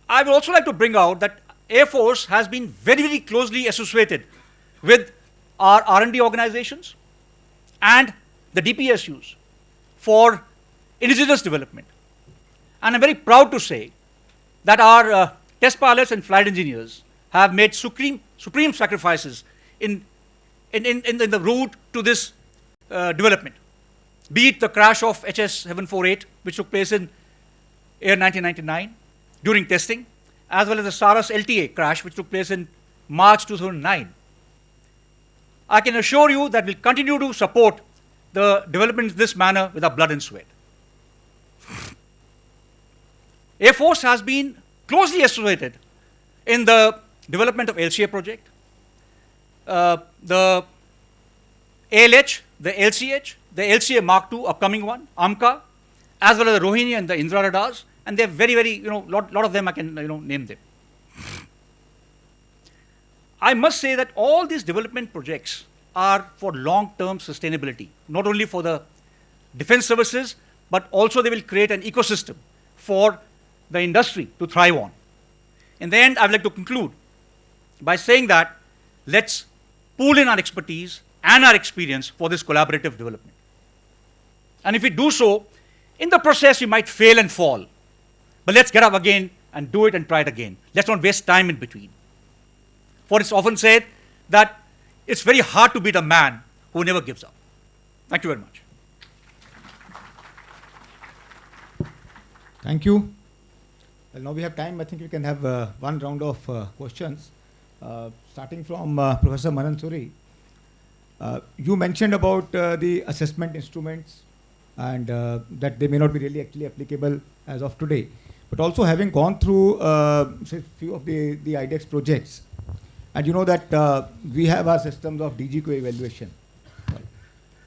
I would also like to bring out that Air Force has been very, very closely associated with our R&D organizations and the DPSUs for indigenous development. And I'm very proud to say that our test pilots and flight engineers have made supreme sacrifices in the route to this development. Be it the crash of HS-748, which took place in Air 1999 during testing, as well as the Saras LTA crash, which took place in March 2009. I can assure you that we'll continue to support the development in this manner with our blood and sweat. Air Force has been closely associated in the development of LCA project, the ALH, the LCH, the LCA Mark II, upcoming one, AMCA, as well as the Rohini and the Indra radars, and they're very, very, lot of them I can, name them. I must say that all these development projects are for long-term sustainability, not only for the defense services, but also they will create an ecosystem for the industry to thrive on. In the end, I would like to conclude by saying that let's pool in our expertise and our experience for this collaborative development. And if we do so, in the process, we might fail and fall. But let's get up again and do it and try it again. Let's not waste time in between. For it's often said that it's very hard to beat a man who never gives up. Thank you very much.
Thank you. Well, now we have time. I think we can have one round of questions. Starting from Professor Mann. You mentioned about the assessment instruments and that they may not be really actually applicable as of today. But also having gone through say few of the IDEX projects, and you know that we have our systems of DGQ evaluation,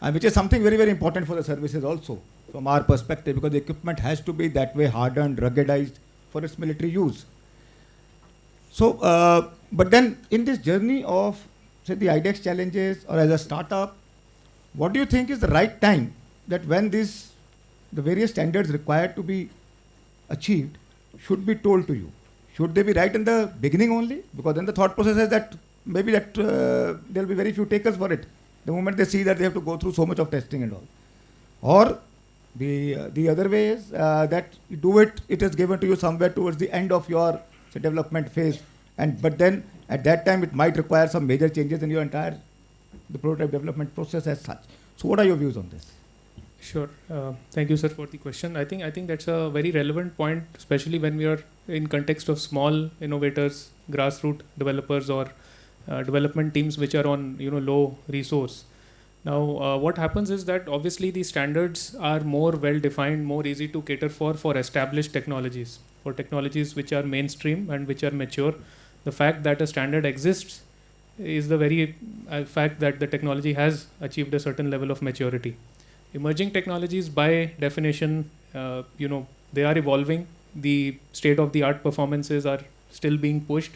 and which is something very, very important for the services also from our perspective, because the equipment has to be that way hardened, ruggedized for its military use. So, but then in this journey of say the IDEX challenges or as a startup, what do you think is the right time that when the various standards required to be achieved should be told to you? Should they be right in the beginning only? Because then the thought process is that maybe that there will be very few takers for it the moment they see that they have to go through so much of testing and all. Or the other way is that you do it is given to you somewhere towards the end of your say, development phase, but then at that time it might require some major changes in your entire the prototype development process as such. So what are your views on this?
Sure. Thank you, sir, for the question. I think that's a very relevant point, especially when we are in context of small innovators, grassroots developers, or development teams which are on low resource. Now, what happens is that obviously the standards are more well defined, more easy to cater for established technologies, for technologies which are mainstream and which are mature. The fact that a standard exists is the very fact that the technology has achieved a certain level of maturity. Emerging technologies, by definition, they are evolving. The state-of-the-art performances are still being pushed.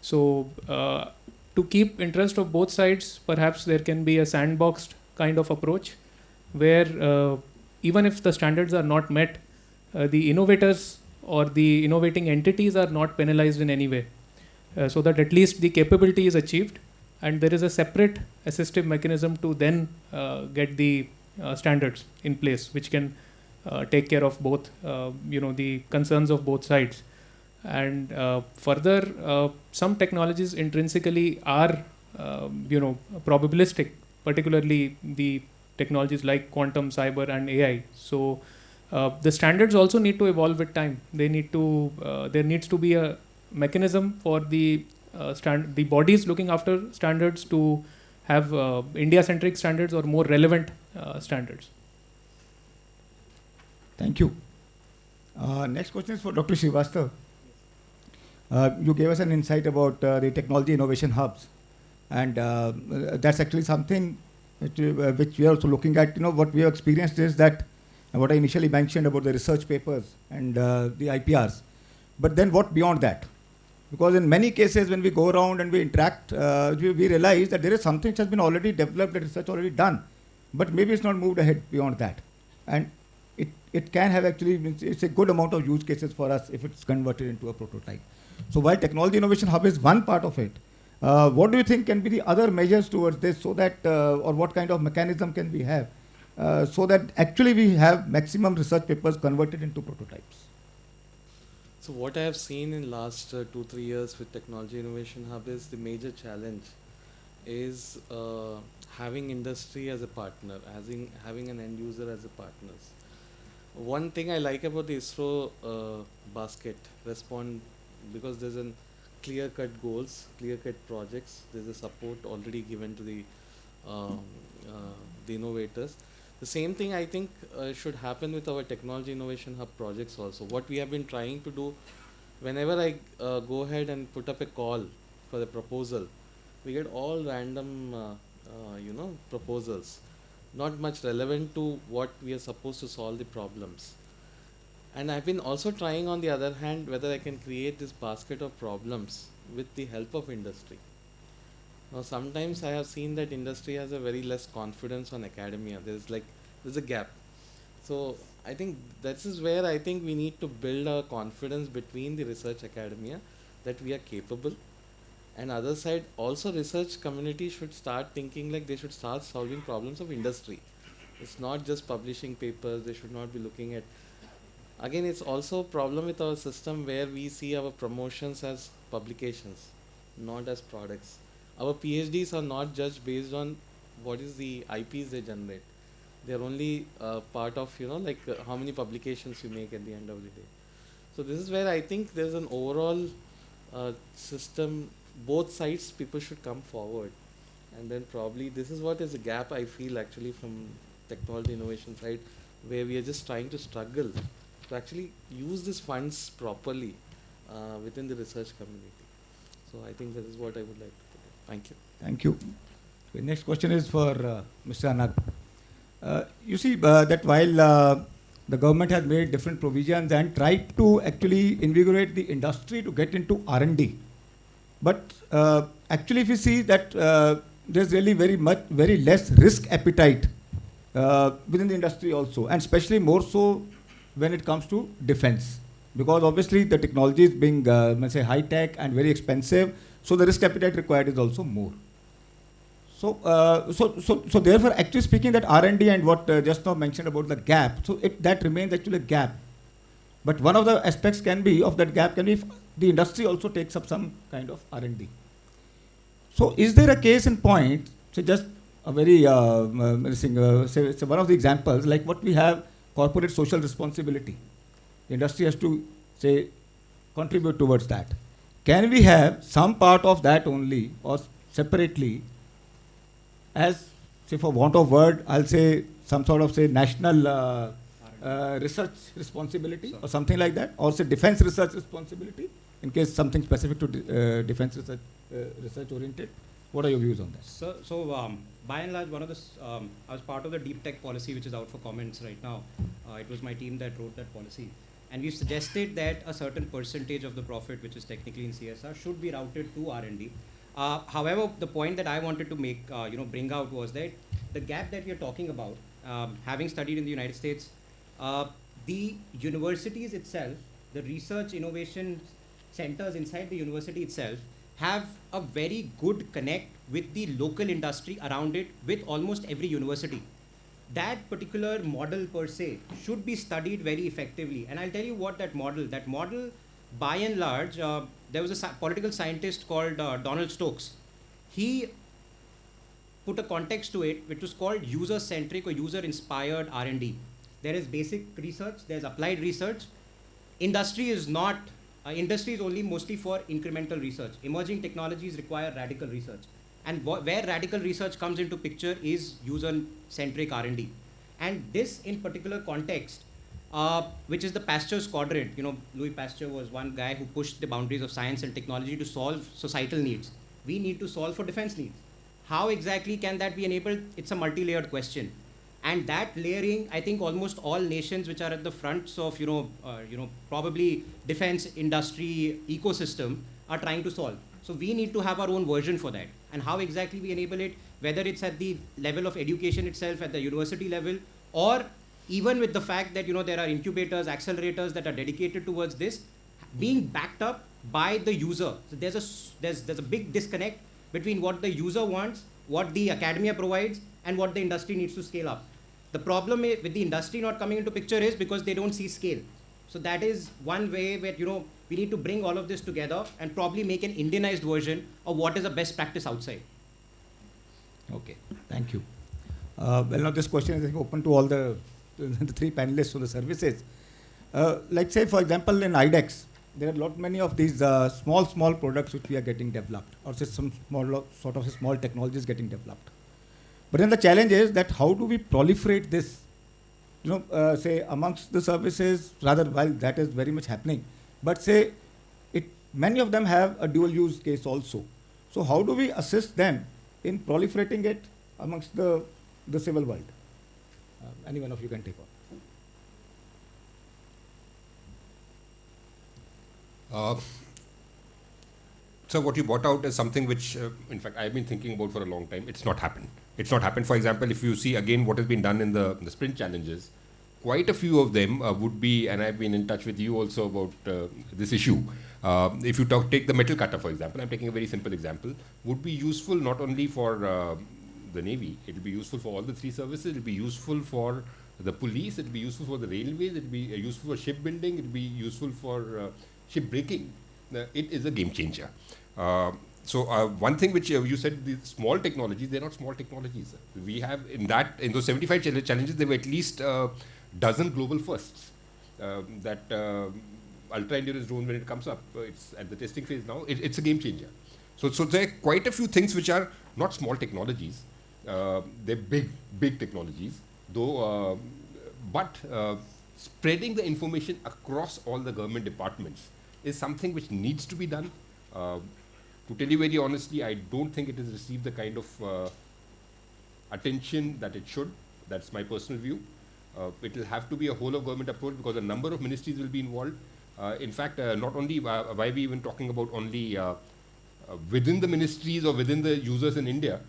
So, to keep interest of both sides, perhaps there can be a sandboxed kind of approach, where even if the standards are not met, the innovators or the innovating entities are not penalized in any way, so that at least the capability is achieved, and there is a separate assistive mechanism to then get the standards in place, which can take care of both, the concerns of both sides. And further, some technologies intrinsically are, probabilistic, particularly the technologies like quantum, cyber, and AI. So the standards also need to evolve with time. They need to, there needs to be a mechanism for the the bodies looking after standards to have India-centric standards or more relevant standards.
Thank you. Next question is for Dr. Srivastava. You gave us an insight about the technology innovation hubs, and that's actually something which we are also looking at. What we have experienced is that what I initially mentioned about the research papers and the IPRs, but then what beyond that? Because in many cases when we go around and we interact, we realize that there is something which has been already developed, the research already done, but maybe it's not moved ahead beyond that. And it can have actually, it's a good amount of use cases for us if it's converted into a prototype. So while Technology Innovation Hub is one part of it, what do you think can be the other measures towards this, so that, or what kind of mechanism can we have, so that actually we have maximum research papers converted into prototypes?
So what I have seen in last 2-3 years with Technology Innovation Hub is the major challenge is having industry as a partner, having an end user as a partner. One thing I like about the ISRO basket respond, because there's a clear-cut goals, clear-cut projects, there's a support already given to the innovators. The same thing I think should happen with our Technology Innovation Hub projects also. What we have been trying to do, whenever I go ahead and put up a call for the proposal, we get all random proposals, not much relevant to what we are supposed to solve the problems. And I've been also trying, on the other hand, whether I can create this basket of problems with the help of industry. Now sometimes I have seen that industry has a very less confidence on academia. There's a gap. So I think that is where I think we need to build a confidence between the research academia that we are capable, and other side also research community should start thinking like they should start solving problems of industry. It's not just publishing papers. They should not be looking at, again, it's also a problem with our system where we see our promotions as publications, not as products. Our PhDs are not judged based on what is the IPs they generate. They're only part of, how many publications you make at the end of the day. So this is where I think there's an overall system, both sides people should come forward. And then probably this is what is a gap I feel actually from technology innovation side, where we are just trying to struggle to actually use these funds properly within the research community. So I think that is what I would like to put in. Thank you.
Thank you. The next question is for Mr. Anagh. You see that while the government has made different provisions and tried to actually invigorate the industry to get into R&D, but actually if you see that there's really very less risk appetite within the industry also, and especially more so when it comes to defense, because obviously the technology is being say high tech and very expensive, so the risk appetite required is also more. So therefore, actually speaking, that R&D and what just now mentioned about the gap, so that remains actually a gap. But one of the aspects can be of that gap can be if the industry also takes up some kind of R&D. So is there a case in point, so just a very say one of the examples, like what we have, corporate social responsibility. The industry has to say contribute towards that. Can we have some part of that only or separately as, say for want of word, I'll say some sort of say national research responsibility or something like that, or say defense research responsibility in case something specific to defense research, research oriented. What are your views on that?
So by and large, I was part of the deep tech policy, which is out for comments right now. It was my team that wrote that policy. And we suggested that a certain percentage of the profit, which is technically in CSR, should be routed to R&D. However, the point that I wanted to make, bring out was that the gap that we are talking about, having studied in the United States, the universities itself, the research innovation centers inside the university itself, have a very good connect with the local industry around it, with almost every university. That particular model per se should be studied very effectively. And I'll tell you what that model, by and large, there was a political scientist called Donald Stokes. He put a context to it, which was called user-centric or user-inspired R&D. There is basic research, there's applied research. Industry is not, industry is only mostly for incremental research. Emerging technologies require radical research. And where radical research comes into picture is user-centric R&D. And this in particular context, which is the Pasteur's quadrant. Louis Pasteur was one guy who pushed the boundaries of science and technology to solve societal needs. We need to solve for defense needs. How exactly can that be enabled? It's a multi-layered question. And that layering, I think almost all nations which are at the fronts of, probably defense industry ecosystem are trying to solve. So we need to have our own version for that. And how exactly we enable it, whether it's at the level of education itself, at the university level, or even with the fact that there are incubators, accelerators that are dedicated towards this, being backed up by the user. So there's a big disconnect between what the user wants, what the academia provides, and what the industry needs to scale up. The problem with the industry not coming into picture is because they don't see scale. So that is one way where we need to bring all of this together and probably make an Indianized version of what is a best practice outside.
Okay, thank you. Well, now this question is open to all the three panelists on the services. Like say, for example, in IDEX, there are many of these small products which we are getting developed, or say some small technologies getting developed. But then the challenge is that how do we proliferate this, say amongst the services, rather while that is very much happening, but say many of them have a dual use case also. So how do we assist them in proliferating it amongst the civil world? Any one of you can take on.
So what you brought out is something which, in fact, I've been thinking about for a long time. It's not happened. It's not happened. For example, if you see again what has been done in the sprint challenges, quite a few of them would be, and I've been in touch with you also about this issue. If you take the metal cutter, for example, I'm taking a very simple example, would be useful not only for the Navy, it will be useful for all the three services, it will be useful for the police, it will be useful for the railways, it will be useful for shipbuilding, it will be useful for shipbreaking. It is a game changer. So one thing which you said, the small technologies, they're not small technologies. We have in those 75 challenges, there were at least dozen global firsts. That ultra endurance drone, when it comes up, it's at the testing phase now. It's a game changer. So there are quite a few things which are not small technologies. They're big technologies, though. But spreading the information across all the government departments is something which needs to be done. To tell you very honestly, I don't think it has received the kind of attention that it should. That's my personal view. It will have to be a whole of government approach because a number of ministries will be involved. In fact, not only why we even talking about only within the ministries or within the users in India,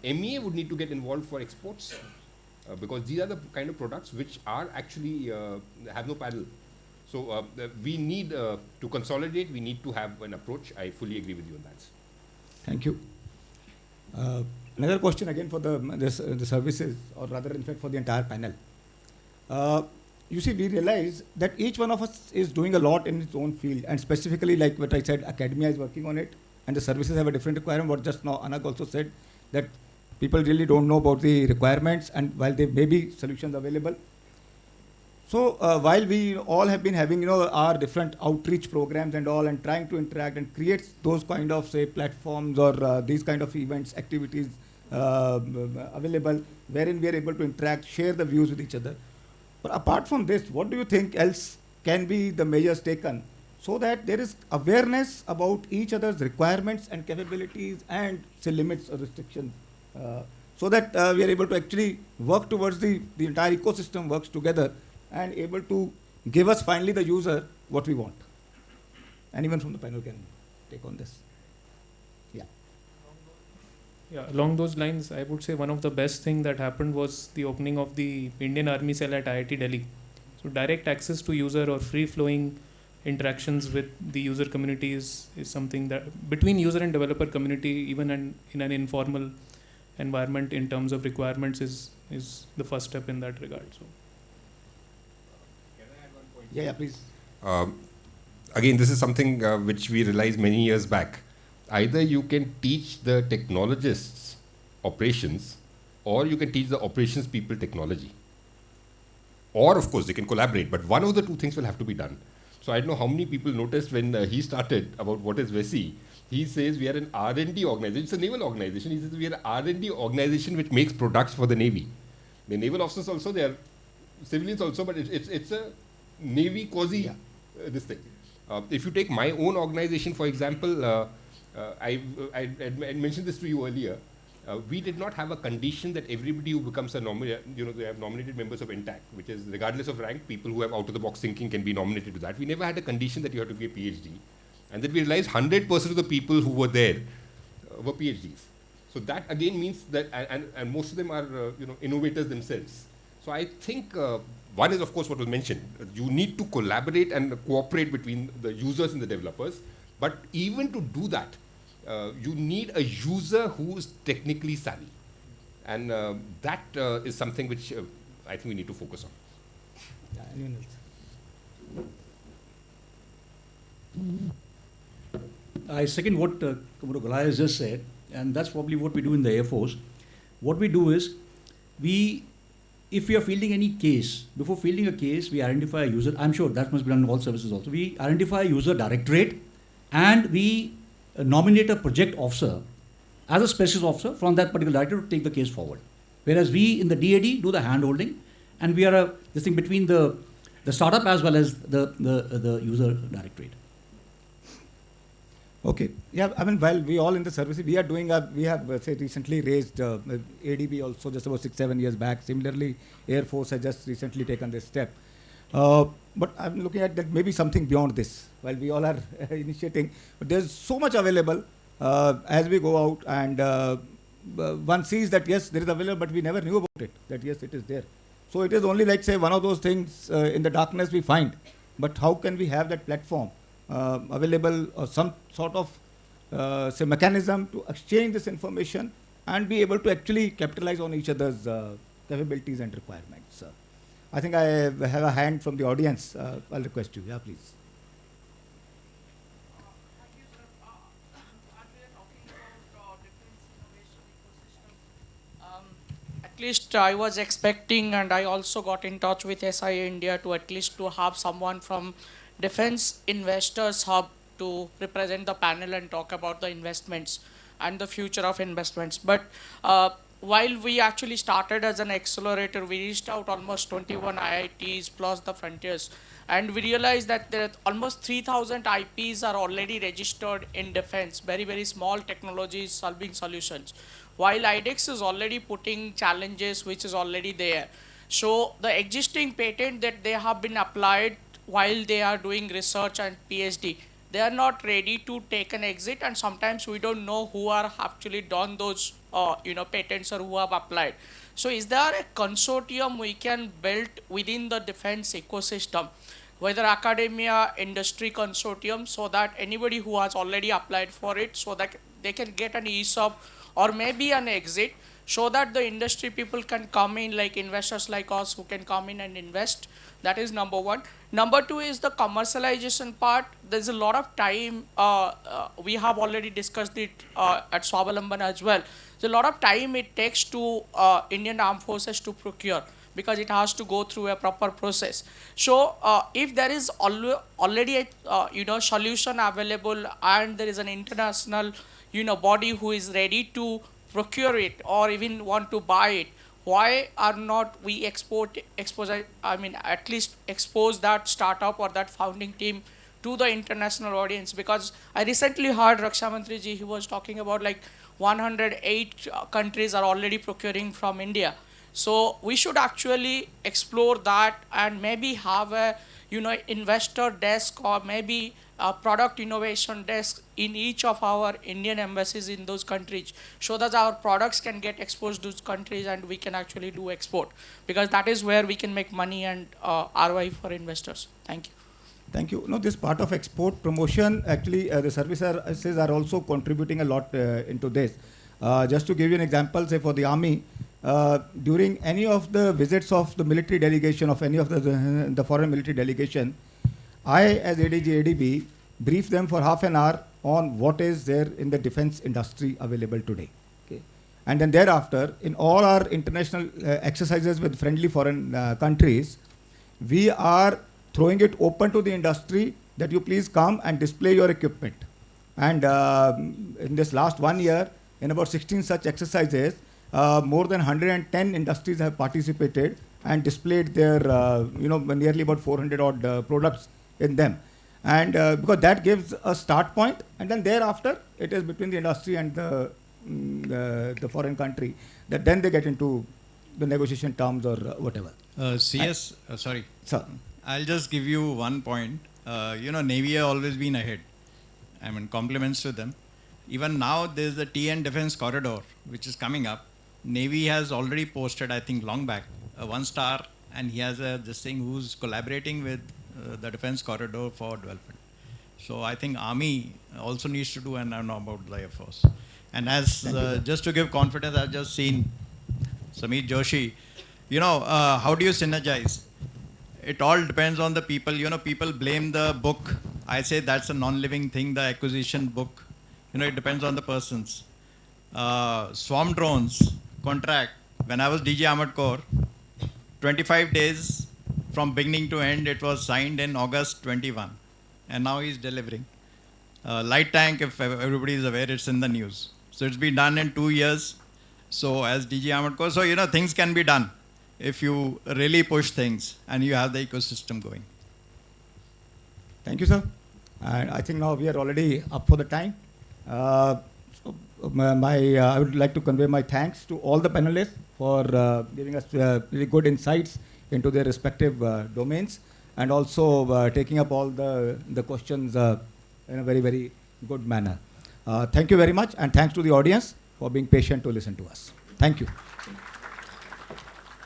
MEA would need to get involved for exports because these are the kind of products which are actually have no parallel. So we need to consolidate, we need to have an approach. I fully agree with you on that.
Thank you. Another question again for the services, or rather in fact for the entire panel. You see, we realize that each one of us is doing a lot in its own field, and specifically like what I said, academia is working on it, and the services have a different requirement. What just now Anagh also said, that people really don't know about the requirements, and while there may be solutions available. So while we all have been having, our different outreach programs and all, and trying to interact and create those kind of, say, platforms or these kind of events, activities available, wherein we are able to interact, share the views with each other. But apart from this, what do you think else can be the measures taken so that there is awareness about each other's requirements and capabilities and, say, limits or restrictions, so that we are able to actually work towards the entire ecosystem works together and able to give us finally the user what we want? Anyone from the panel can take on this. Yeah.
Yeah, along those lines, I would say one of the best thing that happened was the opening of the Indian Army cell at IIT Delhi. So direct access to user or free-flowing interactions with the user community is something that between user and developer community, even in an informal environment in terms of requirements is the first step in that regard. So.
Yeah, please.
Again, this is something which we realized many years back. Either you can teach the technologists operations, or you can teach the operations people technology. Or, of course, they can collaborate, but one of the two things will have to be done. So I don't know how many people noticed when he started about what is WESEE. He says we are an R&D organization. It's a naval organization. He says we are an R&D organization which makes products for the Navy. The naval officers also, they are civilians also, but it's a Navy quasi this thing. If you take my own organization, for example, I mentioned this to you earlier. We did not have a condition that everybody who becomes a they have nominated members of INTAC, which is regardless of rank, people who have out-of-the-box thinking can be nominated to that. We never had a condition that you have to be a PhD. And then we realized 100% of the people who were there were PhDs. So that again means that, and most of them are innovators themselves. So I think one is, of course, what was mentioned. You need to collaborate and cooperate between the users and the developers. But even to do that, you need a user who is technically savvy. And that is something which I think we need to focus on.
Anyone else?
I second what Commander Golaya has just said, and that's probably what we do in the Air Force. What we do is, if we are fielding any case, before fielding a case, we identify a user. I'm sure that must be done in all services also. We identify a user directorate, and we nominate a project officer as a specialist officer from that particular directorate to take the case forward. Whereas we in the DAD do the hand-holding, and we are this thing between the startup as well as the user directorate.
Okay. Yeah, I mean, while we all in the service, we are doing, we have, say, recently raised ADB also just about 6-7 years back. Similarly, Air Force has just recently taken this step. But I'm looking at that maybe something beyond this, while we all are initiating. But there's so much available as we go out, and one sees that, yes, there is available, but we never knew about it, that, yes, it is there. So it is only like, say, one of those things in the darkness we find. But how can we have that platform available, or some sort of, say, mechanism to exchange this information and be able to actually capitalize on each other's capabilities and requirements? I think I have a hand from the audience. I'll request you. Yeah, please.
Thank you, sir. As we are talking about defense innovation ecosystem, at least I was expecting, and I also got in touch with SIA-INDIA to at least to have someone from Defense Investors Hub to represent the panel and talk about the investments and the future of investments. But while we actually started as an accelerator, we reached out almost 21 IITs plus the frontiers. And we realized that there are almost 3,000 IPs are already registered in defense, very, very small technologies solving solutions. While IDEX is already putting challenges which is already there. So the existing patent that they have been applied while they are doing research and PhD, they are not ready to take an exit, and sometimes we don't know who are actually done those patents or who have applied. So is there a consortium we can build within the defense ecosystem, whether academia, industry consortium, so that anybody who has already applied for it, so that they can get an ESOP or maybe an exit, so that the industry people can come in, like investors like us who can come in and invest? That is number one. Number two is the commercialization part. There's a lot of time. We have already discussed it at Swavalamban as well. So a lot of time it takes to Indian Armed Forces to procure, because it has to go through a proper process. So if there is already a solution available, and there is an international body who is ready to procure it or even want to buy it, why are not we at least expose that startup or that founding team to the international audience? Because I recently heard Raksha Mantri ji, he was talking about like 108 countries are already procuring from India. So we should actually explore that and maybe have a investor desk or maybe a product innovation desk in each of our Indian embassies in those countries, so that our products can get exposed to those countries and we can actually do export, because that is where we can make money and ROI for investors. Thank you.
Thank you. No, this part of export promotion, actually, the services are also contributing a lot into this. Just to give you an example, say for the army, during any of the visits of the military delegation, of any of the foreign military delegation, I, as ADG ADB, brief them for half an hour on what is there in the defense industry available today. Okay? And then thereafter, in all our international exercises with friendly foreign countries, we are throwing it open to the industry that you please come and display your equipment. And in this last 1 year, in about 16 such exercises, more than 110 industries have participated and displayed their, nearly about 400 odd products in them. And because that gives a start point, and then thereafter, it is between the industry and the foreign country that then they get into the negotiation terms or whatever.
Sorry.
Sir.
I'll just give you one point. Navy have always been ahead. I mean, compliments to them. Even now, there's the TN Defense Corridor, which is coming up. Navy has already posted, I think, long back, a 1-star, and he has this thing who's collaborating with the Defense Corridor for development. So I think Army also needs to do, and I know about the Air Force. And as just to give confidence, I've just seen Samit Joshi. How do you synergize? It all depends on the people. People blame the book. I say that's a non-living thing, the acquisition book. It depends on the persons. Swarm drones contract, when I was DG Armored Corps, 25 days from beginning to end, it was signed in August 21. And now he's delivering. Light tank, if everybody is aware, it's in the news. So it's been done in 2 years. So as DG Armored Corps, so things can be done if you really push things and you have the ecosystem going.
Thank you, sir. And I think now we are already up for the time. I would like to convey my thanks to all the panelists for giving us really good insights into their respective domains, and also taking up all the questions in a very, very good manner. Thank you very much, and thanks to the audience for being patient to listen to us. Thank you.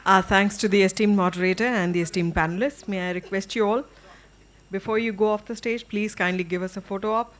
Thanks to the esteemed moderator and the esteemed panelists. May I request you all, before you go off the stage, please kindly give us a photo op.